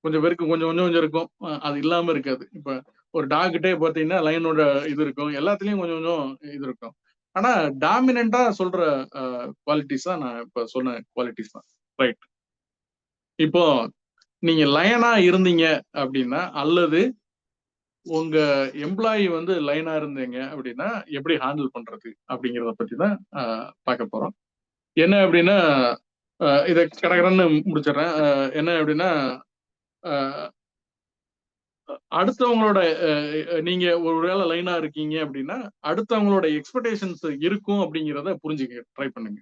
கொஞ்சம் பேருக்கு கொஞ்சம் கொஞ்சம் கொஞ்சம் இருக்கும். அது இல்லாம இருக்காது. இப்ப ஒரு டாக்கிட்டே பாத்தீங்கன்னா லைனோட இது இருக்கும். எல்லாத்துலயும் கொஞ்சம் கொஞ்சம் இது இருக்கும். ஆனா டாமினண்டா சொல்ற குவாலிட்டிஸ் தான் நான் இப்ப சொன்ன குவாலிட்டிஸ் தான். ரைட். இப்போ நீங்க லயனா இருந்தீங்க அப்படின்னா அல்லது உங்க எம்ப்ளாயி வந்து லைனா இருந்தீங்க அப்படின்னா எப்படி ஹேண்டில் பண்றது அப்படிங்கிறத பத்தி தான் பார்க்க போறோம். என்ன அப்படின்னா இதை கடகடன்னு முடிச்சிடுறேன். என்ன அப்படின்னா அடுத்தவங்களோட நீங்க ஒருவேளை லைனா இருக்கீங்க அப்படின்னா அடுத்தவங்களோட எக்ஸ்பெக்டேஷன்ஸ் இருக்கும் அப்படிங்கிறத புரிஞ்சுக்க ட்ரை பண்ணுங்க.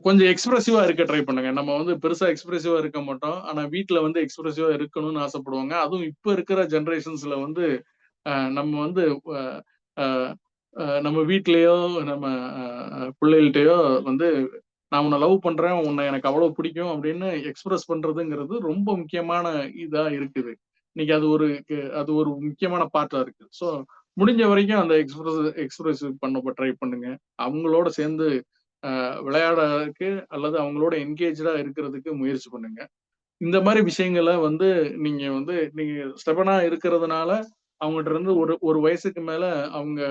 கொஞ்சம் எக்ஸ்பிரசிவா இருக்க ட்ரை பண்ணுங்க. நம்ம வந்து பெருசா எக்ஸ்பிரசிவா இருக்க மாட்டோம். ஆனா வீட்டுல வந்து எக்ஸ்பிரசிவா இருக்கணும்னு ஆசைப்படுவாங்க. அதுவும் இப்ப இருக்கிற ஜெனரேஷன்ஸ்ல வந்து நம்ம வந்து நம்ம வீட்லயோ நம்ம பிள்ளைகள்கிட்டயோ வந்து நான் உன்னை லவ் பண்றேன், உன்னை எனக்கு அவ்வளவு பிடிக்கும் அப்படின்னு எக்ஸ்பிரஸ் பண்றதுங்கிறது ரொம்ப முக்கியமான இதா இருக்குது. இன்னைக்கு அது ஒரு முக்கியமான பார்ட்டா இருக்கு. ஸோ முடிஞ்ச வரைக்கும் அந்த எக்ஸ்பிரஸ் பண்ண ட்ரை பண்ணுங்க. அவங்களோட சேர்ந்து விளையாடுறதுக்கு அல்லது அவங்களோட என்கேஜா இருக்கிறதுக்கு முயற்சி பண்ணுங்க. இந்த மாதிரி விஷயங்களை வந்து நீங்க ஸ்டெபனா இருக்கிறதுனால அவங்ககிட்ட இருந்து ஒரு ஒரு வயசுக்கு மேல அவங்க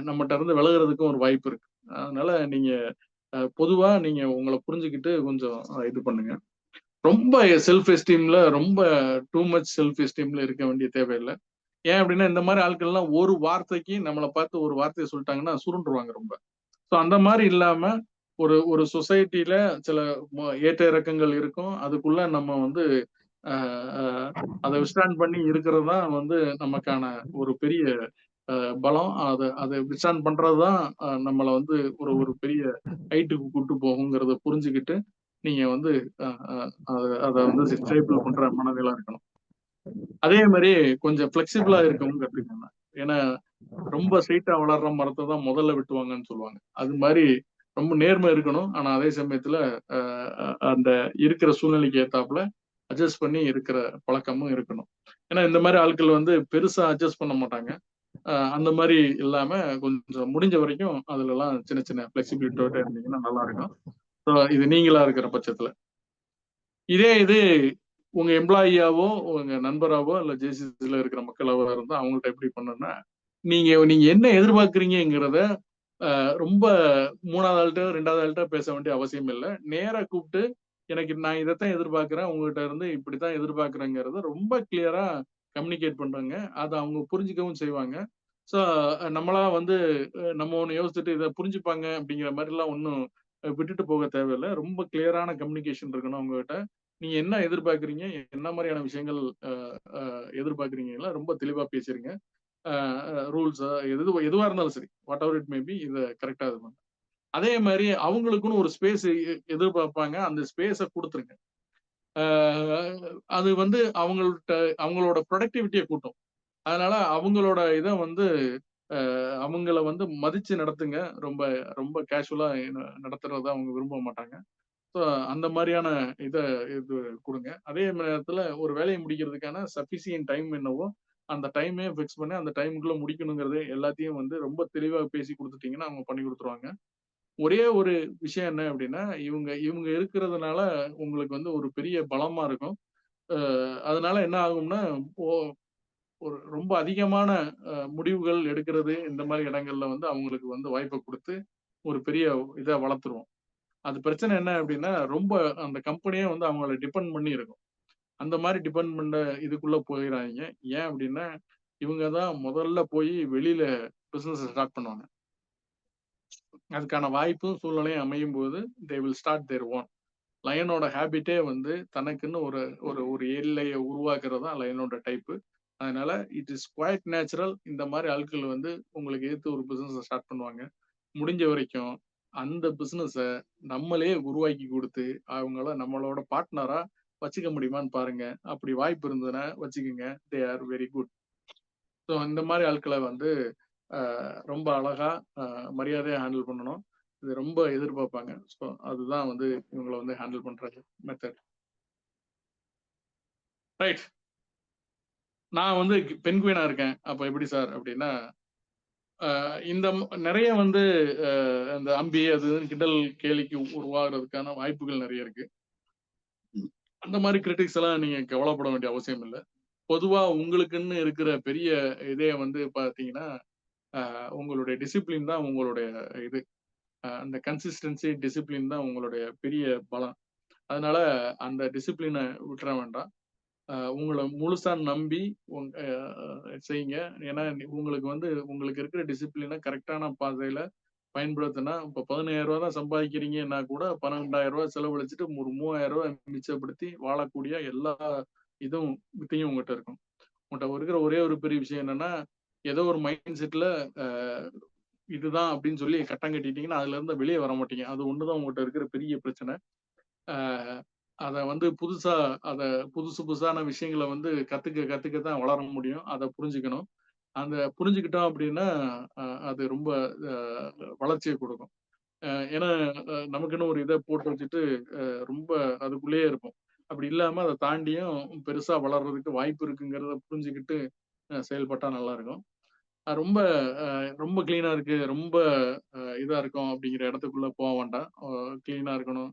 நம்மகிட்ட இருந்து விலகுறதுக்கும் ஒரு வாய்ப்பு இருக்கு. அதனால நீங்க பொதுவா நீங்க உங்களை புரிஞ்சுக்கிட்டு கொஞ்சம் இது பண்ணுங்க. ரொம்ப செல்ஃப் எஸ்டீம்ல ரொம்ப டூ மச் செல்ஃப் எஸ்டீம்ல இருக்க வேண்டிய தேவையில்லை. ஏன் அப்படின்னா இந்த மாதிரி ஆட்கள்லாம் ஒரு வார்த்தைக்கு நம்மளை பார்த்து ஒரு வார்த்தையை சொல்லிட்டாங்கன்னா சுருண்டுருவாங்க ரொம்ப. ஸோ அந்த மாதிரி இல்லாம ஒரு ஒரு சொசைட்டில சில ஏற்ற இறக்கங்கள் இருக்கும். அதுக்குள்ள நம்ம வந்து அதை விஸ்டாண்ட் பண்ணி இருக்கிறது தான் வந்து நமக்கான ஒரு பெரிய பலம். அதை விஸ்டாண்ட் பண்றதுதான் நம்மளை வந்து ஒரு ஒரு பெரிய ஹைட்டுக்கு கூட்டு போகுங்கிறத புரிஞ்சுக்கிட்டு நீங்க வந்து அதை வந்து ஸ்டேபிள் பண்ற மனதிலா இருக்கணும். அதே மாதிரி கொஞ்சம் பிளெக்சிபிளா இருக்கவும் கத்துக்கணும். ஏன்னா ரொம்ப ஸ்ட்ரெயிட்டா வளர்ற மரத்தை தான் முதல்ல வெட்டுவாங்கன்னு சொல்லுவாங்க. அது மாதிரி ரொம்ப நேர்மை இருக்கணும். ஆனா அதே சமயத்துல அந்த இருக்கிற சூழ்நிலைக்கு ஏத்தாப்புல அட்ஜஸ்ட் பண்ணி இருக்கிற பழக்கமும் இருக்கணும். ஏன்னா இந்த மாதிரி ஆட்கள் வந்து பெருசா அட்ஜஸ்ட் பண்ண மாட்டாங்க. அந்த மாதிரி இல்லாம கொஞ்சம் முடிஞ்ச வரைக்கும் அதுல எல்லாம் சின்ன சின்ன பிளெக்சிபிலிட்டியோட இருந்தீங்கன்னா நல்லா இருக்கும். இது நீங்களா இருக்கிற பட்சத்துல இது உங்க எம்ப்ளாயியாவோ உங்க நண்பராவோ இல்ல ஜேசிசில இருக்கிற மக்களாவோ இருந்தா அவங்கள்ட்ட எப்படி பண்ணணும்னா நீங்க நீங்க என்ன எதிர்பார்க்குறீங்கிறத ரொம்ப 3வது ஆள்கிட்ட 2வது ஆள்கிட்ட பேச வேண்டிய அவசியம் இல்லை. நேரா கூப்பிட்டு எனக்கு நான் இதைத்தான் எதிர்பார்க்கிறேன், உங்ககிட்ட இருந்து இப்படித்தான் எதிர்பார்க்கிறேங்கிறத ரொம்ப கிளியரா கம்யூனிகேட் பண்றாங்க. அதை அவங்க புரிஞ்சுக்கவும் செய்வாங்க. ஸோ நம்மளா வந்து நம்ம ஒண்ணு யோசிச்சுட்டு இதை புரிஞ்சுப்பாங்க அப்படிங்கிற மாதிரிலாம் ஒன்றும் விட்டுட்டு போக தேவையில்லை. ரொம்ப கிளியரான கம்யூனிகேஷன் இருக்கணும் உங்ககிட்ட. நீங்க என்ன எதிர்பார்க்குறீங்க, என்ன மாதிரியான விஷயங்கள் எதிர்பார்க்குறீங்களா ரொம்ப தெளிவா பேசிருங்க. ரூல்ஸ் எதுவா இருந்தாலும் சரி, what ever it may be, இதை கரெக்டா இது பண்ணுங்க. அதே மாதிரி அவங்களுக்குன்னு ஒரு ஸ்பேஸ் எதிர்பார்ப்பாங்க. அந்த ஸ்பேஸை கொடுத்துருங்க. அது வந்து அவங்களோட ப்ரொடக்டிவிட்டியை கூட்டும். அதனால அவங்களோட இதை வந்து அவங்கள வந்து மதிச்சு நடத்துங்க. ரொம்ப ரொம்ப கேஷுவலா நடத்துறத அவங்க விரும்ப மாட்டாங்க. ஸோ அந்த மாதிரியான இதை இது கொடுங்க. அதே நேரத்தில் ஒரு வேலையை முடிக்கிறதுக்கான சஃபிசியன்ட் டைம் என்னவோ அந்த டைமே ஃபிக்ஸ் பண்ணி அந்த டைமுக்குள்ள முடிக்கணுங்கிறது எல்லாத்தையும் வந்து ரொம்ப தெளிவாக பேசி கொடுத்துட்டீங்கன்னா அவங்க பண்ணி கொடுத்துருவாங்க. ஒரே ஒரு விஷயம் என்ன அப்படின்னா, இவங்க இவங்க இருக்கிறதுனால உங்களுக்கு வந்து ஒரு பெரிய பலமா இருக்கும். அதனால என்ன ஆகும்னா, ஒ- ஒரு ரொம்ப அதிகமான முடிவுகள் எடுக்கிறது இந்த மாதிரி இடங்கள்ல வந்து அவங்களுக்கு வந்து வாய்ப்பை கொடுத்து ஒரு பெரிய இதை வளர்த்துருவோம். அது பிரச்சனை என்ன அப்படின்னா, ரொம்ப அந்த கம்பெனியே வந்து அவங்கள டிபெண்ட் பண்ணி இருக்கும். அந்த மாதிரி டிபெண்ட் பண்ண இதுக்குள்ள போயிடாதீங்க. ஏன் அப்படின்னா, இவங்க தான் முதல்ல போய் வெளியில பிசினஸ் ஸ்டார்ட் பண்ணுவாங்க. அதுக்கான வாய்ப்பும் சூழ்நிலையும் அமையும் போது they will start their own. லயனோட ஹேபிட்டே வந்து தனக்குன்னு ஒரு ஒரு ஒரு எல்லையை உருவாக்குறது தான் லயனோட டைப்பு. அதனால இட் இஸ் குவைட் நேச்சுரல். இந்த மாதிரி ஆட்கள் வந்து உங்களுக்கு எதிர்த்து ஒரு பிசினஸ் ஸ்டார்ட் பண்ணுவாங்க. முடிஞ்ச வரைக்கும் அந்த பிசினஸ நம்மளே உருவாக்கி கொடுத்து அவங்கள நம்மளோட பார்ட்னரா வச்சுக்க முடியுமான்னு பாருங்க. அப்படி வாய்ப்பு இருந்ததுன்னா வச்சுக்கோங்க. தே ஆர் வெரி குட். ஸோ இந்த மாதிரி ஆட்களை வந்து ரொம்ப அழகா மரியாதையா ஹேண்டில் பண்ணணும். இது ரொம்ப எதிர்பார்ப்பாங்க. ஸோ அதுதான் வந்து இவங்களை வந்து ஹேண்டில் பண்ற மெத்தட். ரைட். நான் வந்து பெண் குயினா இருக்கேன். அப்ப எப்படி சார் அப்படின்னா, இந்த நிறைய வந்து அந்த அம்பி அது இதுன்னு கிண்டல் கேலிக்கு உருவாகிறதுக்கான வாய்ப்புகள் நிறைய இருக்கு. அந்த மாதிரி கிரிட்டிக்ஸ் எல்லாம் நீங்க கவலைப்பட வேண்டிய அவசியம் இல்லை. பொதுவா உங்களுக்குன்னு இருக்கிற பெரிய இதே வந்து பாத்தீங்கன்னா, உங்களுடைய டிசிப்ளின் தான் உங்களுடைய இது. அந்த கன்சிஸ்டன்சி டிசிப்ளின் தான் உங்களுடைய பெரிய பலம். அதனால அந்த டிசிப்ளினை விட்டுற வேண்டாம். உங்களை முழுசா நம்பி செய்யுங்க. ஏன்னா உங்களுக்கு வந்து உங்களுக்கு இருக்கிற டிசிப்ளினை கரெக்டான பாதையில பயன்படுத்தினா, இப்போ 15,000 தான் சம்பாதிக்கிறீங்கன்னா கூட 12,000 செலவழிச்சுட்டு ஒரு 3,000 மிச்சப்படுத்தி வாழக்கூடிய எல்லா இதுவும் வித்தையும் உங்ககிட்ட இருக்கும். உங்கள்கிட்ட இருக்கிற ஒரே ஒரு பெரிய விஷயம் என்னன்னா, ஏதோ ஒரு மைண்ட் செட்ல இதுதான் அப்படின்னு சொல்லி கட்டம் கட்டிட்டீங்கன்னா அதுல இருந்து வெளியே வர மாட்டீங்க. அது ஒண்ணுதான் உங்கள்கிட்ட இருக்கிற பெரிய பிரச்சனை. அத வந்து புதுசா அத புதுசு புதுசான விஷயங்கள வந்து கத்துக்க தான் வளர முடியும். அத புரிஞ்சுக்கணும். அந்த புரிஞ்சுக்கிட்டோம் அப்படின்னா, அது ரொம்ப அ வளர்ச்சிய குடுக்கும். ஏன்னா நமக்குன்னு ஒரு இத போட்டு வச்சுட்டு ரொம்ப அதுக்குள்ளேயே இருப்போம். அப்படி இல்லாம அத தாண்டியும் பெருசா வளர்றதுக்கு வாய்ப்பு இருக்குங்கிறத புரிஞ்சுகிட்டு செயல்பட்டா நல்லா இருக்கும். ரொம்ப ரொம்ப கிளீனா இருக்கு, ரொம்ப இதா இருக்கும் அப்படிங்கிற இடத்துக்குள்ள போ வேண்டாம். கிளீனா இருக்கணும்.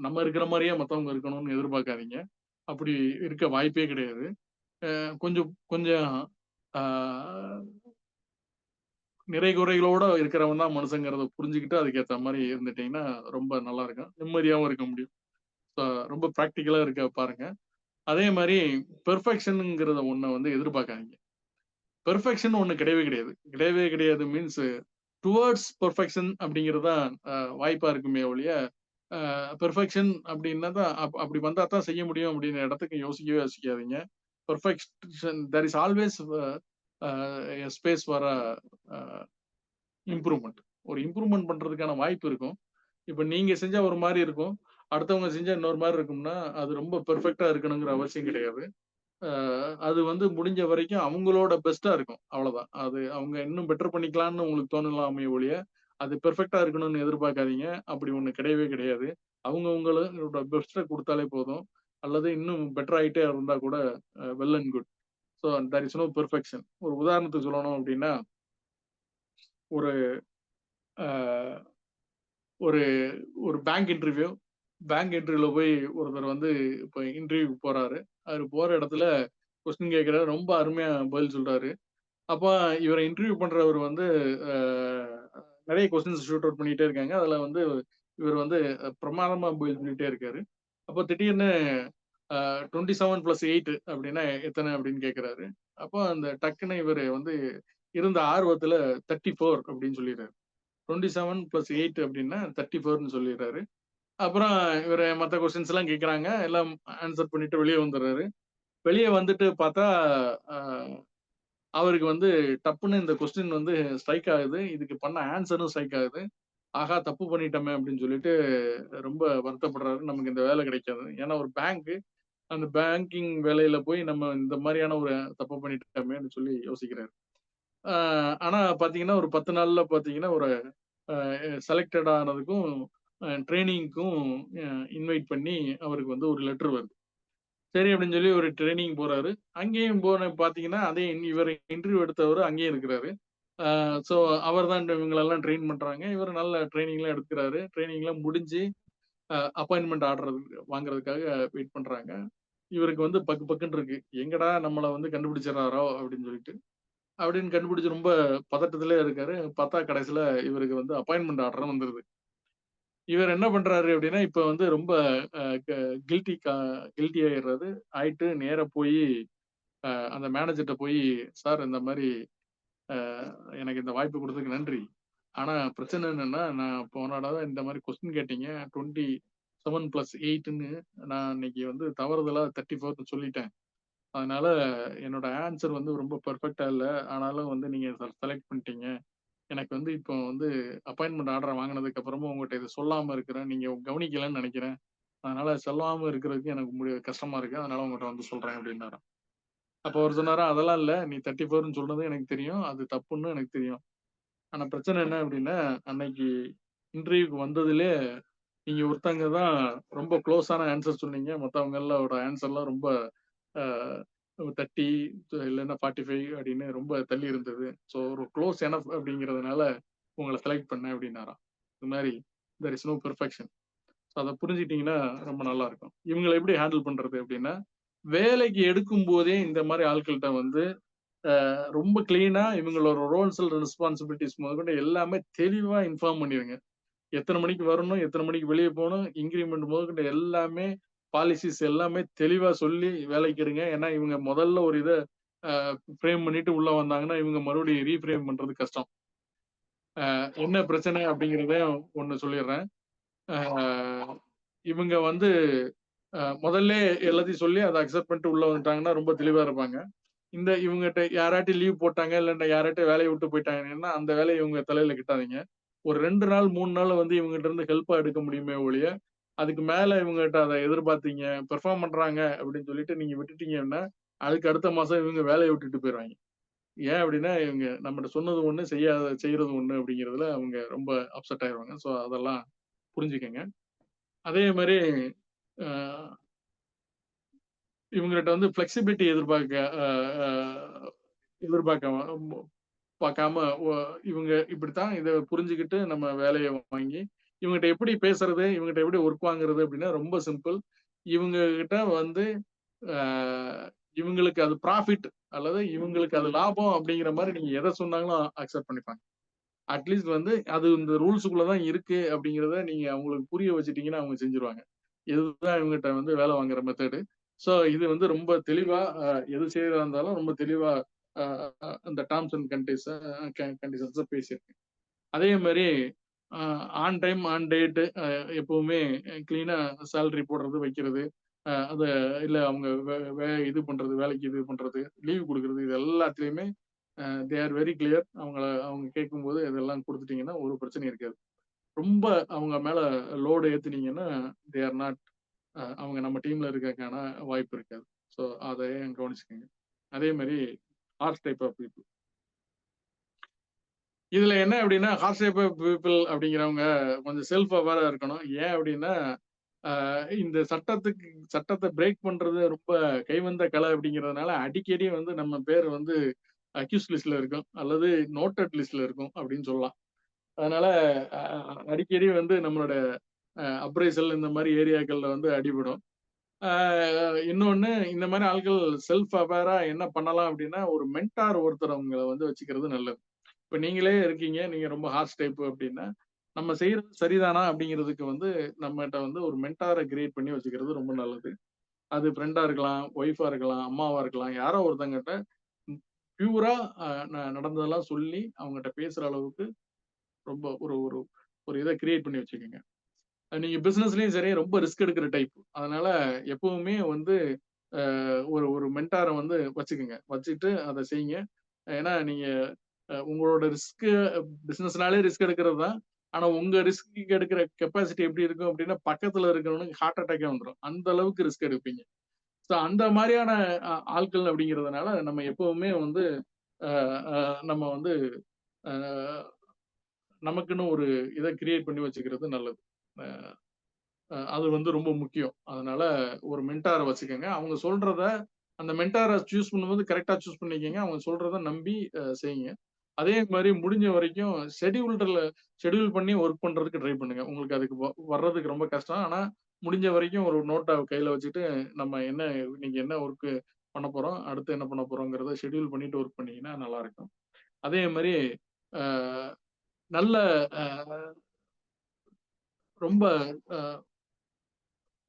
நம்ம இருக்கிற மாரியே மத்தவங்க இருக்கணும்னு எதிர்பார்க்காதீங்க. அப்படி இருக்க வாய்ப்பே கிடையாது. கொஞ்சம் கொஞ்சம் ஆ நிறை குறைகளோட இருக்கிறவன் தான் மனுஷங்கிறத புரிஞ்சுகிட்டு அதுக்கேத்த மாரி இருந்துட்டீங்கன்னா, ரொம்ப நல்லா இருக்கும். நிம்மதியாவும் இருக்க முடியும். ஸோ ரொம்ப பிராக்டிகலா இருக்க பாருங்க. அதே மாரி பெர்ஃபெக்ஷன்ங்கிறத ஒண்ண வந்து எதிர்பார்க்காதீங்க. பெர்ஃபெக்ஷன் ஒண்ணு கிடையவே கிடையாது. கிடையவே கிடையாது மீன்ஸ் டுவர்ட்ஸ் பெர்ஃபெக்ஷன் அப்படிங்கிறது தான் வாய்ப்பா இருக்குமே ஒழிய, பெர்ஃபெக்ஷன் அப்படின்னா தான் அப்படி வந்தா தான் செய்ய முடியும் அப்படிங்கிற இடத்துக்கு யோசிக்கவே யோசிக்காதீங்க. Perfection there is always a space for a improvement. ஒரு இம்ப்ரூவ்மென்ட் பண்றதுக்கான வாய்ப்பு இருக்கும். இப்ப நீங்க செஞ்சா ஒரு மாரி இருக்கும். அடுத்தவங்க செஞ்சா இன்னொரு மாரி இருக்கும்னா, அது ரொம்ப பெர்ஃபெக்ட்டா இருக்கணுங்கிற அவசியம் கிடையாது. அ அது வந்து முடிஞ்ச வரைக்கும் அவங்களோட பெஸ்ட்டா இருக்கும். அவ்வளவுதான். அது அவங்க இன்னும் பெட்டர் பண்ணிக்கலாம்னு உங்களுக்கு தோணலாமே ஒழிய, அது பெர்ஃபெக்ட்டா இருக்கணும்னு எதிர்பார்க்காதீங்க. அப்படி ஒண்ணு கிடையவே கிடையாது. அவங்கவங்களோட பெஸ்ட்ட குடுத்தாலே போதும். அல்லது இன்னும் பெட்டர் ஆயிட்டே இருந்தா கூட well and good. So there is no perfection. ஒரு உதாரணத்துக்கு சொல்லணும் அப்படின்னா, ஒரு அ ஒரு ஒரு பேங்க் இன்டர்வியூல போய் ஒருத்தர் வந்து இப்ப இன்டர்வியூக்கு போறாரு. அவரு போற இடத்துல கொஸ்டின் கேட்கிறாரு. ரொம்ப அருமையா பதில் சொல்றாரு. அப்ப இவர இன்டர்வியூ பண்றவர் வந்து அ நெறைய கொஸ்டின்ஸ் ஷூட் அவுட் பண்ணிட்டே இருக்காங்க. அதுல வந்து இவர் வந்து பிரமாதமா பதில் சொல்லிட்டே இருக்காரு. அப்போ திடீர்னு 27 + 8 அப்படின்னா எத்தனை அப்படின்னு கேட்கிறாரு. அப்போ அந்த டக்குன்னு இவரு வந்து இருந்த ஆர்வத்துல 34 அப்படின்னு சொல்லிடுறாரு. 27 + 8 அப்படின்னா 34ன்னு சொல்லிடுறாரு. அப்புறம் இவரு மத்த கொஸ்டின்ஸ் எல்லாம் கேட்கறாங்க. எல்லாம் ஆன்சர் பண்ணிட்டு வெளிய வந்துடுறாரு. வெளிய வந்துட்டு பார்த்தா, அ அவருக்கு வந்து டப்புன்னு இந்த கொஸ்டின் வந்து ஸ்ட்ரைக் ஆகுது. இதுக்கு பண்ண ஆன்சரும் ஸ்ட்ரைக் ஆகுது. ஆஹா! தப்பு பண்ணிட்டோமே அப்படின்னு சொல்லிட்டு ரொம்ப வருத்தப்படுறாரு. நமக்கு இந்த வேலை கிடைக்காது. ஏன்னா ஒரு பேங்க், அந்த பேங்கிங் வேலையில போய் நம்ம இந்த மாரியான ஒரு தப்பு பண்ணிட்டோமேன்னு சொல்லி யோசிக்கிறாரு. ஆ ஆனா பார்த்தீங்கன்னா, ஒரு 10 நாள்ல பார்த்தீங்கன்னா, ஒரு செலக்டட் ஆனதுக்கும், ட்ரெய்னிங்க்கும் அ இன்வைட் பண்ணி அவருக்கு வந்து ஒரு லெட்டர் வருது. சரி அப்படின்னு சொல்லி ஒரு ட்ரெய்னிங் போறாரு. அங்கேயும் பார்த்தீங்கன்னா, அதே இவர இன்டர்வியூ எடுத்தவரு அங்கேயே இருக்கிறாரு. சோ அவர் தான் இவங்களெல்லாம் ட்ரெயின் பண்றாங்க. இவரு நல்ல ட்ரெய்னிங்லாம் எடுத்துக்கிறாரு. ட்ரெய்னிங்லாம் முடிஞ்சு அப்பாயின்ட்மென்ட் ஆர்டர் வாங்குறதுக்காக வெயிட் பண்றாங்க. இவருக்கு வந்து பக்கு பக்குன்னு இருக்கு. எங்கடா நம்மள வந்து கண்டுபிடிச்சிடுறாரோ அப்படின்னு சொல்லிட்டு. அப்படின்னு கண்டுபிடிச்சு ரொம்ப பதட்டத்திலே இருக்காரு. பார்த்தா கடைசியில இவருக்கு வந்து அப்பாயின்ட்மென்ட் ஆர்டரும் வந்துருது. இவர் என்ன பண்றாரு அப்படின்னா, இப்ப வந்து ரொம்ப அ க கில்ட்டி கில்ட்டி ஆயிடுறாரு. ஆயிட்டு நேரா போயி அந்த மேனேஜர்ட்ட போயி, "சார் இந்த மாரி அ எனக்கு இந்த வாய்ப்பு குடுத்ததுக்கு நன்றி. ஆனா பிரச்சனை என்னன்னா, நான் போன தடவ இந்த மாரி கொஸ்டின் கேட்டீங்க. 27 + 8ன்னு நான் அன்னைக்கு வந்து தவறுதலா 34ன்னு சொல்லிட்டேன். அதனால என்னோட ஆன்சர் வந்து ரொம்ப பெர்ஃபெக்ட்டா இல்ல. ஆனாலும் வந்து நீங்க செலக்ட் பண்ணிட்டீங்க. எனக்கு வந்து இப்போ வந்து அப்பாயின்ட்மென்ட் ஆர்டர் வாங்குனதுக்கு அப்புறமும் உங்கட்ட இத சொல்லாம இருக்கிறேன். நீங்க கவனிக்கலன்னு நெனைக்கிறேன். அதனால சொல்லாம இருக்கிறதுக்கு எனக்கு கஷ்டமா இருக்கு. அதனால உங்கட்ட வந்து சொல்றேன்" அப்படின்னாராம். அப்ப அவரு சொன்னாராம், "அதெல்லாம் இல்ல. நீ 34ன்னு சொன்னது எனக்கு தெரியும். அது தப்புன்னு எனக்கு தெரியும். ஆனா பிரச்சனை என்ன அப்படின்னா, அன்னைக்கு இன்டர்வியூக்கு வந்ததிலே நீங்க ஒருத்தங்க தான் ரொம்ப குளோஸான ஆன்சர் சொன்னீங்க. மத்தவங்க எல்லாரோட ஆன்சர்லாம் ரொம்ப அ 30 இல்லன்னா 45 அப்படின்னு ரொம்ப தள்ளி இருந்தது. ஸோ ஒரு க்ளோஸ் எனஃப் அப்படிங்கிறதுனால உங்கள செலக்ட் பண்ணேன்" அப்படின்னாராம். இது மாரி there is no perfection. So அத புரிஞ்சுக்கிட்டீங்கன்னா ரொம்ப நல்லா இருக்கும். இவங்கள எப்படி ஹேண்டில் பண்றது அப்படின்னா, வேலைக்கு எடுக்கும்போதே இந்த மாரி ஆட்கள்ட்ட வந்து ரொம்ப கிளீனா இவங்களோட ரோல்ஸ் அண்ட் ரெஸ்பான்சிபிலிட்டீஸ் முதற்கொண்டு எல்லாமே தெளிவா இன்ஃபார்ம் பண்ணிருங்க. எத்தன மணிக்கு வரணும், எத்தன மணிக்கு வெளிய போணும், இன்கிரிமெண்ட் முதற்கொண்டு எல்லாமே பாலிசிஸ் எல்லாமே தெளிவா சொல்லி வேலைக்கு எடுங்க. ஏன்னா, இவங்க முதல்ல ஒரு இத அ ஃப்ரேம் பண்ணிட்டு உள்ள வந்தாங்கன்னா, இவங்க மறுபடியும் ரீஃப்ரேம் பண்றது கஷ்டம். என்ன பிரச்சனை அப்படிங்கிறதையும் ஒண்ணு சொல்லிர்றேன். அ இவங்க வந்து முதல்லே எல்லாத்தையும் சொல்லி அத அக்செப்ட் பண்ணிட்டு உள்ள வந்துட்டாங்கன்னா, ரொம்ப தெளிவா இருப்பாங்க. இவங்கட்ட யாராட்டி லீவ் போட்டாங்க, இல்லன்னா யாராட்டி வேலைய விட்டு போயிட்டாங்கன்னா, அந்த வேலைய இவங்க தலையில கட்டாதீங்க. ஒரு 2 நாள், 3 நாள் வந்து இவங்ககிட்ட இருந்து ஹெல்ப்பா எடுக்க முடியுமே ஒழிய, அதுக்கு மேல இவங்ககிட்ட அத எதிர்பார்த்தீங்க, பெர்ஃபார்ம் பண்றாங்க அப்படின்னு சொல்லிட்டு நீங்க விட்டுட்டீங்கன்னா, அதுக்கு அடுத்த மாசம் இவங்க வேலைய விட்டுட்டு போயிருவாய்ங்க. ஏன் அப்படின்னா, இவங்க நம்மட்ட சொன்னது ஒண்ணு, செய்யறது ஒண்ணு அப்படிங்கிறதுல அவங்க ரொம்ப அப்செட் ஆயிருவாங்க. ஸோ அதெல்லாம் புரிஞ்சுக்கங்க. அதே மாரி அ இவங்ககிட்ட வந்து ஃப்ளெக்ஸிபிலிட்டி அ அ எதிர்பார்க்காம பார்க்காம, இவங்க இப்படித்தான் இத புரிஞ்சுகிட்டு நம்ம வேலைய வாங்கி, இவங்கட்ட எப்படி பேசுறது, இவங்கட்ட எப்படி ஒர்க் வாங்குறது அப்படின்னா ரொம்ப சிம்பிள். இவங்க கிட்ட வந்து அ இவங்களுக்கு அது ப்ராஃபிட் அல்லது இவங்களுக்கு அது லாபம் அப்படிங்கிற மாரி நீங்க எத சொன்னாலும் அக்செப்ட் பண்ணிப்பாங்க. அட்லீஸ்ட் வந்து அது இந்த ரூல்ஸ்க்குள்ள தான் இருக்கு அப்படிங்கிறத நீங்க அவங்களுக்கு புரிய வச்சுட்டீங்கன்னா, அவங்க செஞ்சுருவாங்க. இதுதான் இவங்கட்ட வந்து வேலை வாங்குற மெத்தடு. ஸோ இது வந்து ரொம்ப தெளிவா எது செய்றதா இருந்தாலும் ரொம்ப தெளிவா அ அந்த டெர்ம்ஸ் அண்ட் கண்டிஷன்ஸ பேசிருங்க. அதே மாரி அ ஆன் டைம், ஆன் டேட் எப்பவுமே கிளீனா சேலரி போடுறது, வைக்கிறது. அத இல்ல அவங்க வே வே இது பண்றது, வேலைக்கு இது பண்றது, லீவ் குடுக்குறது இது எல்லாத்துலயுமே தே ஆர் வெரி கிளியர். அவங்க கேட்கும்போது இதெல்லாம் குடுத்துட்டீங்கன்னா, ஒரு பிரச்சனையும் இருக்காது. ரொம்ப அவங்க மேல லோட் ஏத்துனீங்கன்னா, தே ஆர் நாட் அவங்க நம்ம டீம்ல இருக்கறதுக்கான வாய்ப்பு இருக்காது. ஸோ அதையும் கவனிச்சுக்கங்க. அதே மாரி ஹார்ஷ் டைப் ஆஃப் பீப்பிள். இதுல என்ன அப்டின்னா, ஹார்ஷ் டைப் ஆஃப் பீப்பிள் அப்படிங்கிறவங்க கொஞ்சம் செல்ஃப் அவேரா இருக்கணும். ஏன் அப்டின்னா, இந்த சட்டத்த பிரேக் பண்றது ரொம்ப கைவந்த கலை அப்படிங்கிறதுனால, அடிக்கடி வந்து நம்ம பேர் வந்து அக்யூஸ்ட் லிஸ்ட்ல இருக்கும். அல்லது நோட்டட் லிஸ்ட்ல இருக்கும் அப்படின்னு சொல்லலாம். அதனால அ அடிக்கடி வந்து நம்மளோட அப்ரைசல் இந்த மாரி ஏரியாக்கள்ல வந்து அடிபடும். ஆ இன்னொன்னு இந்த மாரி ஆட்கள் செல்ஃப் அவேரா என்ன பண்ணலாம் அப்டின்னா, ஒரு மென்டார் ஒருத்தர் அவங்கள வந்து வச்சுக்கிறது நல்லது. இப்ப நீங்களே இருக்கீங்க. நீங்க ரொம்ப ஹார்ஷ் டைப் அப்டின்னா, நம்ம செய்யறது சரிதானா அப்படிங்கிறதுக்கு வந்து நம்மகிட்ட வந்து ஒரு மென்டாரை கிரியேட் பண்ணி வச்சுக்கிறது ரொம்ப நல்லது. அது ஃப்ரெண்டா இருக்கலாம், ஒய்ஃபா இருக்கலாம், அம்மாவா இருக்கலாம். யாரோ ஒருத்தங்கிட்ட பியூரா நடந்ததெல்லாம் சொல்லி அவங்ககிட்ட பேசுற அளவுக்கு ரொம்ப ஒரு ஒரு ஒரு இதை கிரியேட் பண்ணி வச்சுக்கோங்க. நீங்க பிசினஸ்லயும் சரி ரொம்ப ரிஸ்க் எடுக்கிற டைப். அதனால எப்பவுமே வந்து ஒரு ஒரு மென்டாரை வந்து வச்சுக்கோங்க. வச்சுட்டு அதை செய்யுங்க. ஏன்னா நீங்க உங்களோட ரிஸ்க் பிசினஸ்னாலே ரிஸ்க் எடுக்கிறது தான். ஆனா உங்க ரிஸ்க் எடுக்கிற கெப்பாசிட்டி எப்படி இருக்கும் அப்படின்னா பக்கத்துல இருக்கிறவனுக்கு ஹார்ட் அட்டாக்கே வந்துடும். அந்த அளவுக்கு ரிஸ்க் எடுப்பீங்க. ஸோ அந்த மாதிரியான ஆட்கள் அப்படிங்கிறதுனால நம்ம எப்பவுமே வந்து நம்ம வந்து அஹ், நமக்குன்னு ஒரு இதை கிரியேட் பண்ணி வச்சுக்கிறது நல்லது. அது வந்து ரொம்ப முக்கியம். அதனால ஒரு மென்டாரை வச்சுக்கோங்க. அவங்க சொல்றத அந்த மென்டாரை சூஸ் பண்ணும்போது கரெக்டா சூஸ் பண்ணிக்கங்க. அவங்க சொல்றத நம்பி செய்யுங்க. அதே மாதிரி முடிஞ்ச வரைக்கும் ஷெட்யூல் பண்ணி ஒர்க் பண்றதுக்கு ட்ரை பண்ணுங்க. உங்களுக்கு அதுக்கு வர்றதுக்கு ரொம்ப கஷ்டம். ஆனா முடிஞ்ச வரைக்கும் ஒரு நோட்டை கையில வச்சுட்டு நம்ம என்ன இன்னைக்கு என்ன ஒர்க் பண்ண போறோம், அடுத்து என்ன பண்ண போறோங்கிறத ஷெட்யூல் பண்ணிட்டு ஒர்க் பண்ணீங்கன்னா நல்லா இருக்கும். அதே மாதிரி அஹ், நல்ல அஹ், ரொம்ப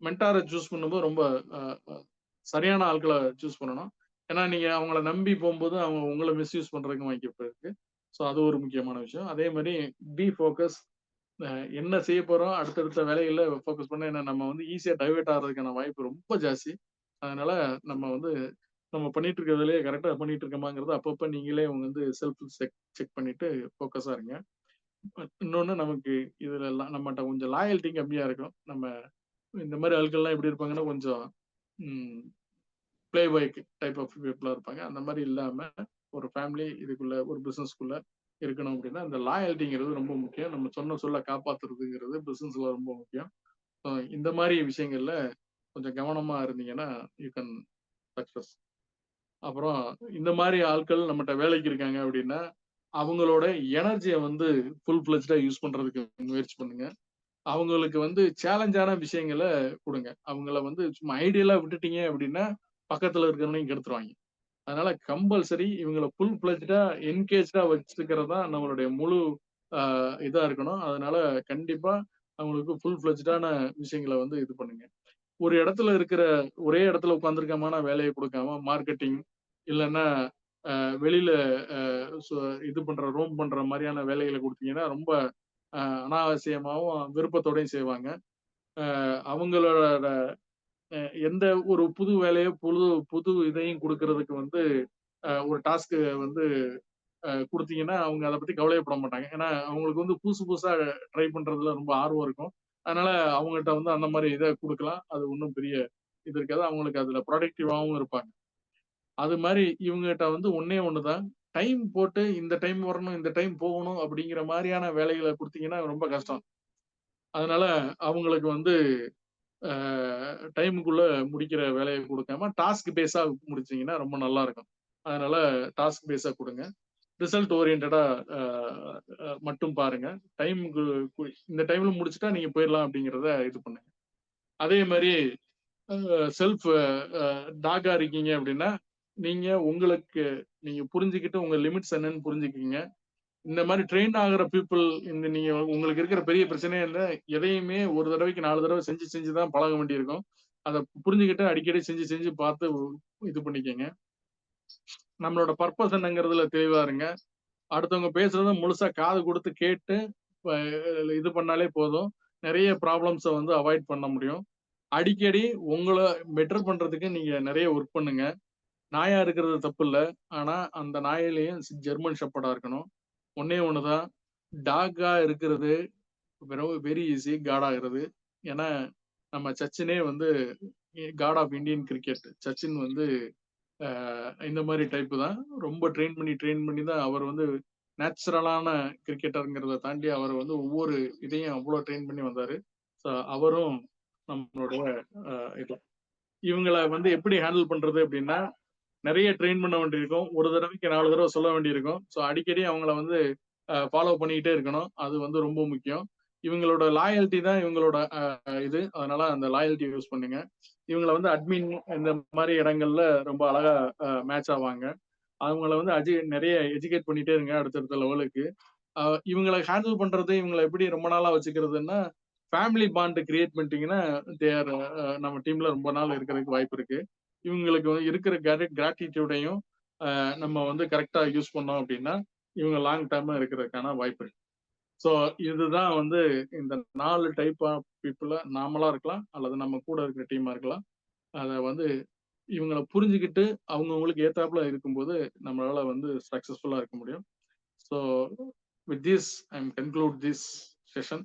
மென்டாரை சூஸ் பண்ணும்போது ரொம்ப அஹ், அஹ், சரியான ஆட்களை சூஸ் பண்ணணும். ஏன்னா நீங்க அவங்கள நம்பி போகும்போது அவங்க உங்களை மிஸ்யூஸ் பண்றதுக்கு வாய்ப்பு இருக்கு. ஸோ அது ஒரு முக்கியமான விஷயம். அதே மாதிரி பி ஃபோக்கஸ். என்ன செய்ய போறோம் அடுத்தடுத்த வேலைகள்ல ஃபோக்கஸ் பண்ண என்ன நம்ம வந்து ஈஸியா டைவர்ட் ஆகிறதுக்கான வாய்ப்பு ரொம்ப ஜாஸ்தி. அதனால நம்ம வந்து நம்ம பண்ணிட்டு இருக்கிறதுலயே கரெக்டா பண்ணிட்டு இருக்கோமாங்கிறது அப்பப்ப நீங்களே உங்க வந்து செல்ஃப் செக் செக் பண்ணிட்டு ஃபோக்கஸா இருங்க. இன்னொன்னு நமக்கு இதுல எல்லாம் நம்மகிட்ட கொஞ்சம் லாயல்ட்டி கம்மியா இருக்கும். நம்ம இந்த மாதிரி ஆட்கள்லாம் எப்படி இருப்பாங்கன்னா கொஞ்சம் பிளே பாய் டைப் ஆஃப் பீப்புளா இருப்பாங்க. அந்த மாதிரி இல்லாம ஒரு ஃபேமிலி இதுக்குள்ள ஒரு பிசினஸ்க்குள்ள இருக்கணும் அப்படின்னா இந்த லாயல்ட்டிங்கிறது ரொம்ப முக்கியம். நம்ம சொன்ன சொல்ல காப்பாத்துறதுங்கிறது பிசினஸ்ல ரொம்ப முக்கியம். இந்த மாதிரி விஷயங்கள்ல கொஞ்சம் கவனமா இருந்தீங்கன்னா யூ கேன் சக்சஸ். அப்புறம் இந்த மாதிரி ஆட்கள் நம்மகிட்ட வேலைக்கு இருக்காங்க அப்படின்னா அவங்களோட எனர்ஜியை வந்து ஃபுல் ஃபிளஜ்டா யூஸ் பண்றதுக்கு முயற்சி பண்ணுங்க. அவங்களுக்கு வந்து சேலஞ்சான விஷயங்களை கொடுங்க. அவங்கள வந்து சும்மா ஐடியலா விட்டுட்டீங்க அப்படின்னா பக்கத்துல இருக்கிறவனையும் கெடுத்துருவாங்க. அதனால கம்பல்சரி இவங்களை ஃபுல் ஃபிளஜ்டா என்கேஜ்டா வச்சுக்கிறது தான் நம்மளுடைய முழு இதா இருக்கணும். அதனால கண்டிப்பா அவங்களுக்கு ஃபுல் ஃபிளஜ்டான விஷயங்களை வந்து இது பண்ணுங்க. ஒரு இடத்துல இருக்கிற ஒரே இடத்துல உட்காந்துருக்கமான வேலையை கொடுக்காம மார்க்கெட்டிங் இல்லைன்னா வெளியில இது பண்ற ரோம் பண்ற மாதிரியான வேலைகளை கொடுத்தீங்கன்னா ரொம்ப அனாவசியமாவும் விருப்பத்தோடையும் செய்வாங்க. அவங்களோட எந்த ஒரு புது வேலையோ புது புது இதையும் கொடுக்கறதுக்கு வந்து ஒரு டாஸ்க் வந்து கொடுத்தீங்கன்னா அவங்க அதை பத்தி கவலையப்பட மாட்டாங்க. ஏன்னா அவங்களுக்கு வந்து புதுசு புதுசா ட்ரை பண்றதுல ரொம்ப ஆர்வம் இருக்கும். அதனால அவங்ககிட்ட வந்து அந்த மாதிரி இதை கொடுக்கலாம். அது ஒன்றும் பெரிய இது இருக்காது. அவங்களுக்கு அதுல ப்ரொடக்டிவாகவும் இருப்பாங்க. அது மாதிரி இவங்ககிட்ட வந்து ஒன்னே ஒண்ணுதான். டைம் போட்டு இந்த டைம் வரணும் இந்த டைம் போகணும் அப்படிங்கிற மாதிரியான வேலைகளை கொடுத்தீங்கன்னா ரொம்ப கஷ்டம். அதனால அவங்களுக்கு வந்து டைமுக்குள்ள முடிக்கிற வேலையை கொடுக்காம டாஸ்க் பேஸா முடிச்சீங்கன்னா ரொம்ப நல்லா இருக்கும். அதனால டாஸ்க் பேஸா கொடுங்க. ரிசல்ட் ஓரியன்டா மட்டும் பாருங்க. டைமுக்கு இந்த டைம்ல முடிச்சுட்டா நீங்க போயிடலாம் அப்படிங்கிறத இது பண்ணுங்க. அதே மாதிரி செல்ஃப் டாகா இருக்கீங்க அப்படின்னா நீங்க உங்களுக்கு நீங்க புரிஞ்சுக்கிட்டு உங்க லிமிட்ஸ் என்னன்னு புரிஞ்சுக்கிங்க. இந்த மாதிரி ட்ரெயின் ஆகுற பீப்புள் இந்த நீங்க உங்களுக்கு இருக்கிற பெரிய பிரச்சனையே இல்லை. எதையுமே ஒரு தடவைக்கு 4 தடவை செஞ்சு செஞ்சு தான் பழக வேண்டியிருக்கும். அதை புரிஞ்சுக்கிட்டு அடிக்கடி செஞ்சு செஞ்சு பார்த்து இது பண்ணிக்கங்க. நம்மளோட பர்பஸ் என்னங்கிறதுல தெளிவா இருங்க. அடுத்தவங்க பேசுறத முழுசா காது கொடுத்து கேட்டு இது பண்ணாலே போதும். நிறைய ப்ராப்ளம்ஸை வந்து அவாய்ட் பண்ண முடியும். அடிக்கடி உங்களை பெட்டர் பண்றதுக்கு நீங்க நிறைய ஒர்க் பண்ணுங்க. நாயா இருக்கிறது தப்பு இல்லை. ஆனா அந்த நாயிலையும் ஜெர்மன் ஷெப்பர்டா இருக்கணும். ஒன்னே ஒண்ணுதான். டாகா இருக்கிறது வெரி ஈஸி. காட் ஆகிறது. ஏன்னா நம்ம சச்சினே வந்து god of Indian cricket. Sachin வந்து இந்த மாதிரி டைப் தான். ரொம்ப ட்ரெயின் பண்ணி தான் அவர் வந்து நேச்சுரலான கிரிக்கெட்டருங்கிறத தாண்டி அவர் வந்து ஒவ்வொரு இதையும் அவ்வளோ ட்ரெயின் பண்ணி வந்தாரு. ஸோ அவரும் நம்மளுடைய இது இவங்களை வந்து எப்படி ஹேண்டில் பண்றது அப்படின்னா நிறைய ட்ரெயின் பண்ண வேண்டியிருக்கும். ஒரு தடவைக்கு 4 தடவை சொல்ல வேண்டியிருக்கும். ஸோ அடிக்கடி அவங்கள வந்து ஃபாலோ பண்ணிக்கிட்டே இருக்கணும். அது வந்து ரொம்ப முக்கியம். இவங்களோட லாயல்ட்டி தான் இவங்களோட இது. அதனால அந்த லாயல்ட்டி யூஸ் பண்ணுங்க. இவங்களை வந்து அட்மின் இந்த மாதிரி இடங்கள்ல ரொம்ப அழகா மேட்ச் ஆவாங்க. அவங்கள வந்து நிறைய எஜுகேட் பண்ணிட்டே இருங்க அடுத்தடுத்த லெவலுக்கு. இவங்களை ஹேண்டில் பண்றது, இவங்களை எப்படி ரொம்ப நாளா வச்சுக்கிறதுன்னா, ஃபேமிலி பாண்ட் கிரியேட் பண்ணிட்டீங்கன்னா தேர் நம்ம டீம்ல ரொம்ப நாள் இருக்கிறதுக்கு வாய்ப்பு இருக்கு. இவங்களுக்கு இருக்கிற கிராட்டிடியூடையும் நம்ம வந்து கரெக்டா யூஸ் பண்ணோம் அப்படின்னா இவங்க லாங் டேர்மா இருக்கிறதுக்கான வாய்ப்பு இருக்கு. ஸோ இதுதான் வந்து இந்த 4 டைப் ஆஃப் பீப்புள நாமளா இருக்கலாம் அல்லது நம்ம கூட இருக்கிற டீமா இருக்கலாம். அதை வந்து இவங்களை புரிஞ்சுக்கிட்டு அவங்கவுங்களுக்கு ஏத்தாப்புல இருக்கும்போது நம்மளால வந்து சக்சஸ்ஃபுல்லா இருக்க முடியும். So with this I am conclude this session.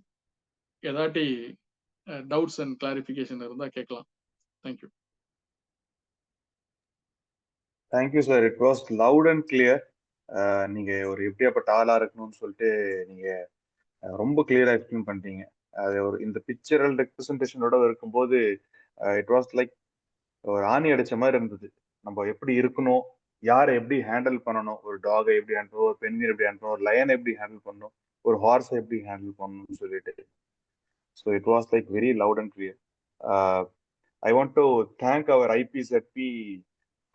ஏதாட்டி டவுட்ஸ் அண்ட் கிளாரிஃபிகேஷன் இருந்தா கேட்கலாம். Thank you. Thank you sir. It was loud and clear. நீங்க ஒரு எப்படியாப்பட்ட ஆளா இருக்கணும்னு சொல்லிட்டு நீங்க ரொம்ப கிளியரா எக்ஸ்பிளைன் பண்ணிட்டீங்க. அது ஒரு இந்த பிக்சரல் ரெப்ரசன்டேஷனோட இருக்கும்போது இட் வாஸ் லைக் ஒரு ஆணி அடிச்ச மாதிரி இருந்தது. நம்ம எப்படி இருக்கணும், யாரை எப்படி ஹேண்டில் பண்ணணும், ஒரு டாகை எப்படி ஹேண்டில் பண்ணணும், ஒரு பெண்ணை எப்படி ஹேண்டில் பண்ணணும், ஒரு லயனை எப்படி ஹேண்டில் பண்ணணும், ஒரு ஹார்ஸை எப்படி ஹேண்டில் பண்ணணும்னு சொல்லிட்டு. So it was like very loud and clear. I want to thank our IPZP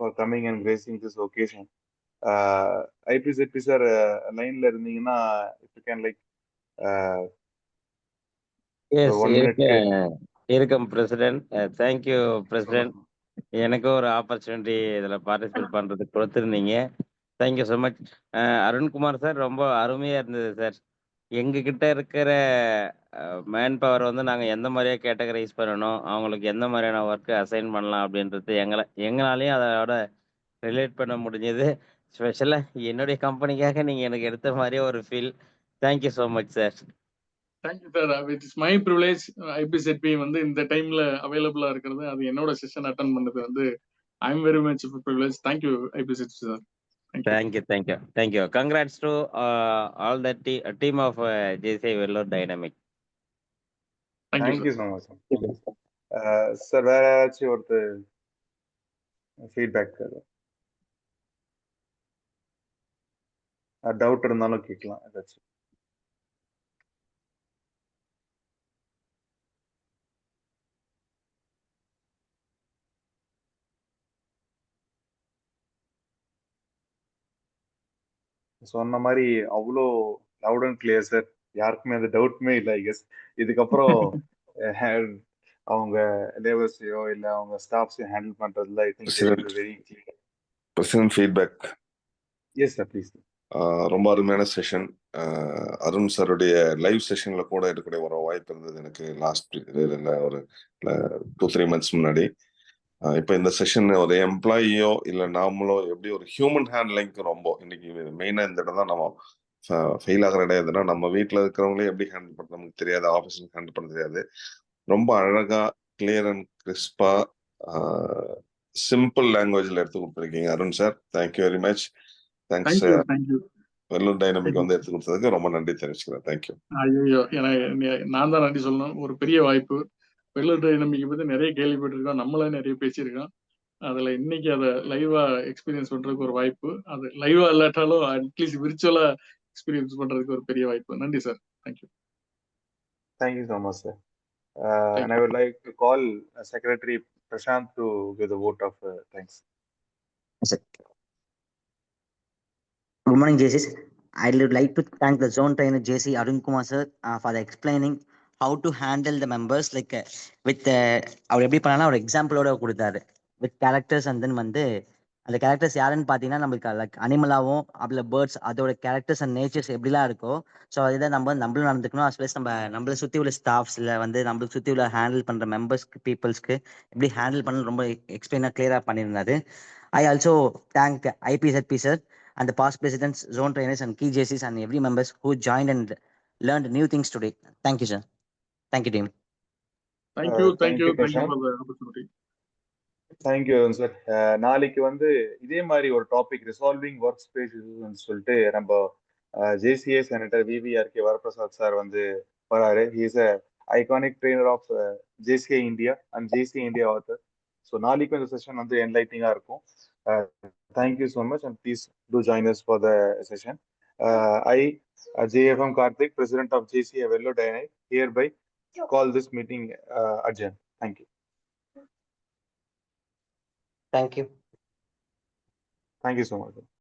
for coming and gracing this occasion. IPZP sir, லைன்ல இருந்தீங்கன்னா if you can like Yes, 1 minute. இருக்கேன் பிரசிடென்ட். Thank you president. எனக்கு ஒரு opportunity இதுல participate பண்றதுக்கு கொடுத்துருந்தீங்க. Thank you so much. Arunkumar sir, ரொம்ப அருமையா இருந்தது சார். எங்ககிட்ட இருக்கிற மேன் பவர் வந்து நாங்க எந்த மாதிரியா கேட்டகரைஸ் பண்ணணும், அவங்களுக்கு எந்த மாதிரியான ஒர்க் அசைன் பண்ணலாம் அப்படின்றது எங்களாலையும் அதோட ரிலேட் பண்ண முடிஞ்சது. ஸ்பெஷலா என்னுடைய கம்பெனிக்காக நீங்க எனக்கு எடுத்த மாதிரியே ஒரு feel. Thank you so much sir. Thank you sir. It is my privilege. ஐபிசெட்பி வந்து இந்த டைம்ல அவைலபிளா இருக்கிறது, அது என்னோட செஷன் அட்டன் பண்ணது வந்து I am very much privilege. Thank you ஐபிசெட்பி sir. Thank you. Congrats to all the team of JCI Vellore Dynamic. Thank you so much. Sir வேற ஏதாச்சும் ஒரு ஃபீட்பேக் டவுட் இருந்தாலும் கேட்கலாம் ஏதாச்சும். சொன்ன மாதிரி அவ்வளோ லவுட் அண்ட் கிளியர் சார். யாருக்குமே அந்த டவுட்மே இல்லை. ஐ கெஸ் இதுக்கப்புறம் அவங்க லேபர்ஸையோ இல்லை அவங்க ஸ்டாஃப்ஸையோ ஹேண்டில் பண்றதுல I think very clear. President feedback. Yes sir please. ரொம்ப அருமையான செஷன். அருண் சாருடைய லைவ் செஷன்ல கூட இருக்கக்கூடிய ஒரு வாய்ப்பு இருந்தது எனக்கு லாஸ்ட் ஒரு 2-3 மந்த்ஸ் முன்னாடி. இப்போ இந்த செஷன் ஒரு எம்ப்ளாயியோ இல்லை நாமளோ எப்படி ஒரு ஹியூமன் ஹேண்ட்லிங்க்கு ரொம்ப இன்னைக்கு மெயினாக இந்த இடம் தான் நம்ம ஃபெயில் ஆகிற இடம் எதுனா, நம்ம வீட்டில் இருக்கிறவங்களே எப்படி ஹேண்டில் பண்ண நமக்கு தெரியாது, ஆஃபீஸில் ஹேண்டில் பண்ண தெரியாது. ரொம்ப அழகா கிளியர் அண்ட் கிறிஸ்பா சிம்பிள் லாங்குவேஜ்ல எடுத்து கொடுத்துருக்கீங்க Arun sir. Thank you very much. Thanks. Vellore dynamic வந்து எடுத்து கொடுத்ததுக்கு ரொம்ப நன்றி தெரிவிச்சுக்கிறேன். தேங்க்யூ. ஐயோ, நான் தான் நன்றி சொல்லணும். ஒரு பெரிய வாய்ப்பு. வெல்லூர் டைனமிக் பத்தி நிறைய கேள்விப்பட்டிருக்கோம், நம்மளே நிறைய பேசியிருக்கோம். அதுல இன்னைக்கு அதை லைவா எக்ஸ்பீரியன்ஸ் பண்றதுக்கு ஒரு வாய்ப்பு, அது லைவா இல்லாட்டாலும் அட்லீஸ்ட் விர்ச்சுவலா எக்ஸ்பீரியன்ஸ் பண்றதுக்கு ஒரு பெரிய வாய்ப்பு. நன்றி sir. Thank you. Thank you so much sir. And I would like to call Secretary Prashant to give the vote of thanks. Sir. Good morning, JC. I would like to thank the zone trainer JC Arun Kumar sir for the explaining how to handle the members like with அவர் எப்படி பண்ணலாம் ஒரு எக்ஸாம்பிளோட கொடுத்தாரு with characters. And then வந்து அந்த characters யாருன்னு பார்த்தீங்கன்னா நம்மளுக்கு like அனிமலாகவும் அதில் பேர்ட்ஸ் அதோட கேரக்டர்ஸ் அண்ட் நேச்சர்ஸ் எப்படிலாம் இருக்கோ, ஸோ அதுதான் நம்மளும் நடந்துக்கணும். அஸ் பிளஸ் நம்மளை சுற்றி உள்ள ஸ்டாஃப்ஸ் இல்லை வந்து நம்மளுக்கு சுற்றி உள்ள ஹேண்டில் பண்ணுற மெம்பர்ஸ்க்கு பீப்புள்ஸ்க்கு எப்படி ஹேண்டில் பண்ணணும் ரொம்ப எக்ஸ்பிளைனாக கிளியராக பண்ணியிருந்தாரு. I also thank IPZP sir and the past presidents, zone trainers and key JCs and every members who joined and learned new things today. Thank you, sir. Thank you, team. Thank you for the opportunity. Thank you sir. நாளைக்கு வந்து இதே மாதிரி ஒரு topic resolving work space சொல்லிட்டு நம்ம JCA senator VVRK Varaprasad sir வந்து வராரு. He is iconic trainer of JCA India and JCA India author. So நாளைக்கும் இந்த செஷன் வந்து என்லைட்டிங்காக இருக்கும். Thank you so much and please do join us for the session. I, JFM Karthik, President of JCA Vellore Dynamic, hereby call this meeting adjourned. Thank you. Thank you. Thank you so much.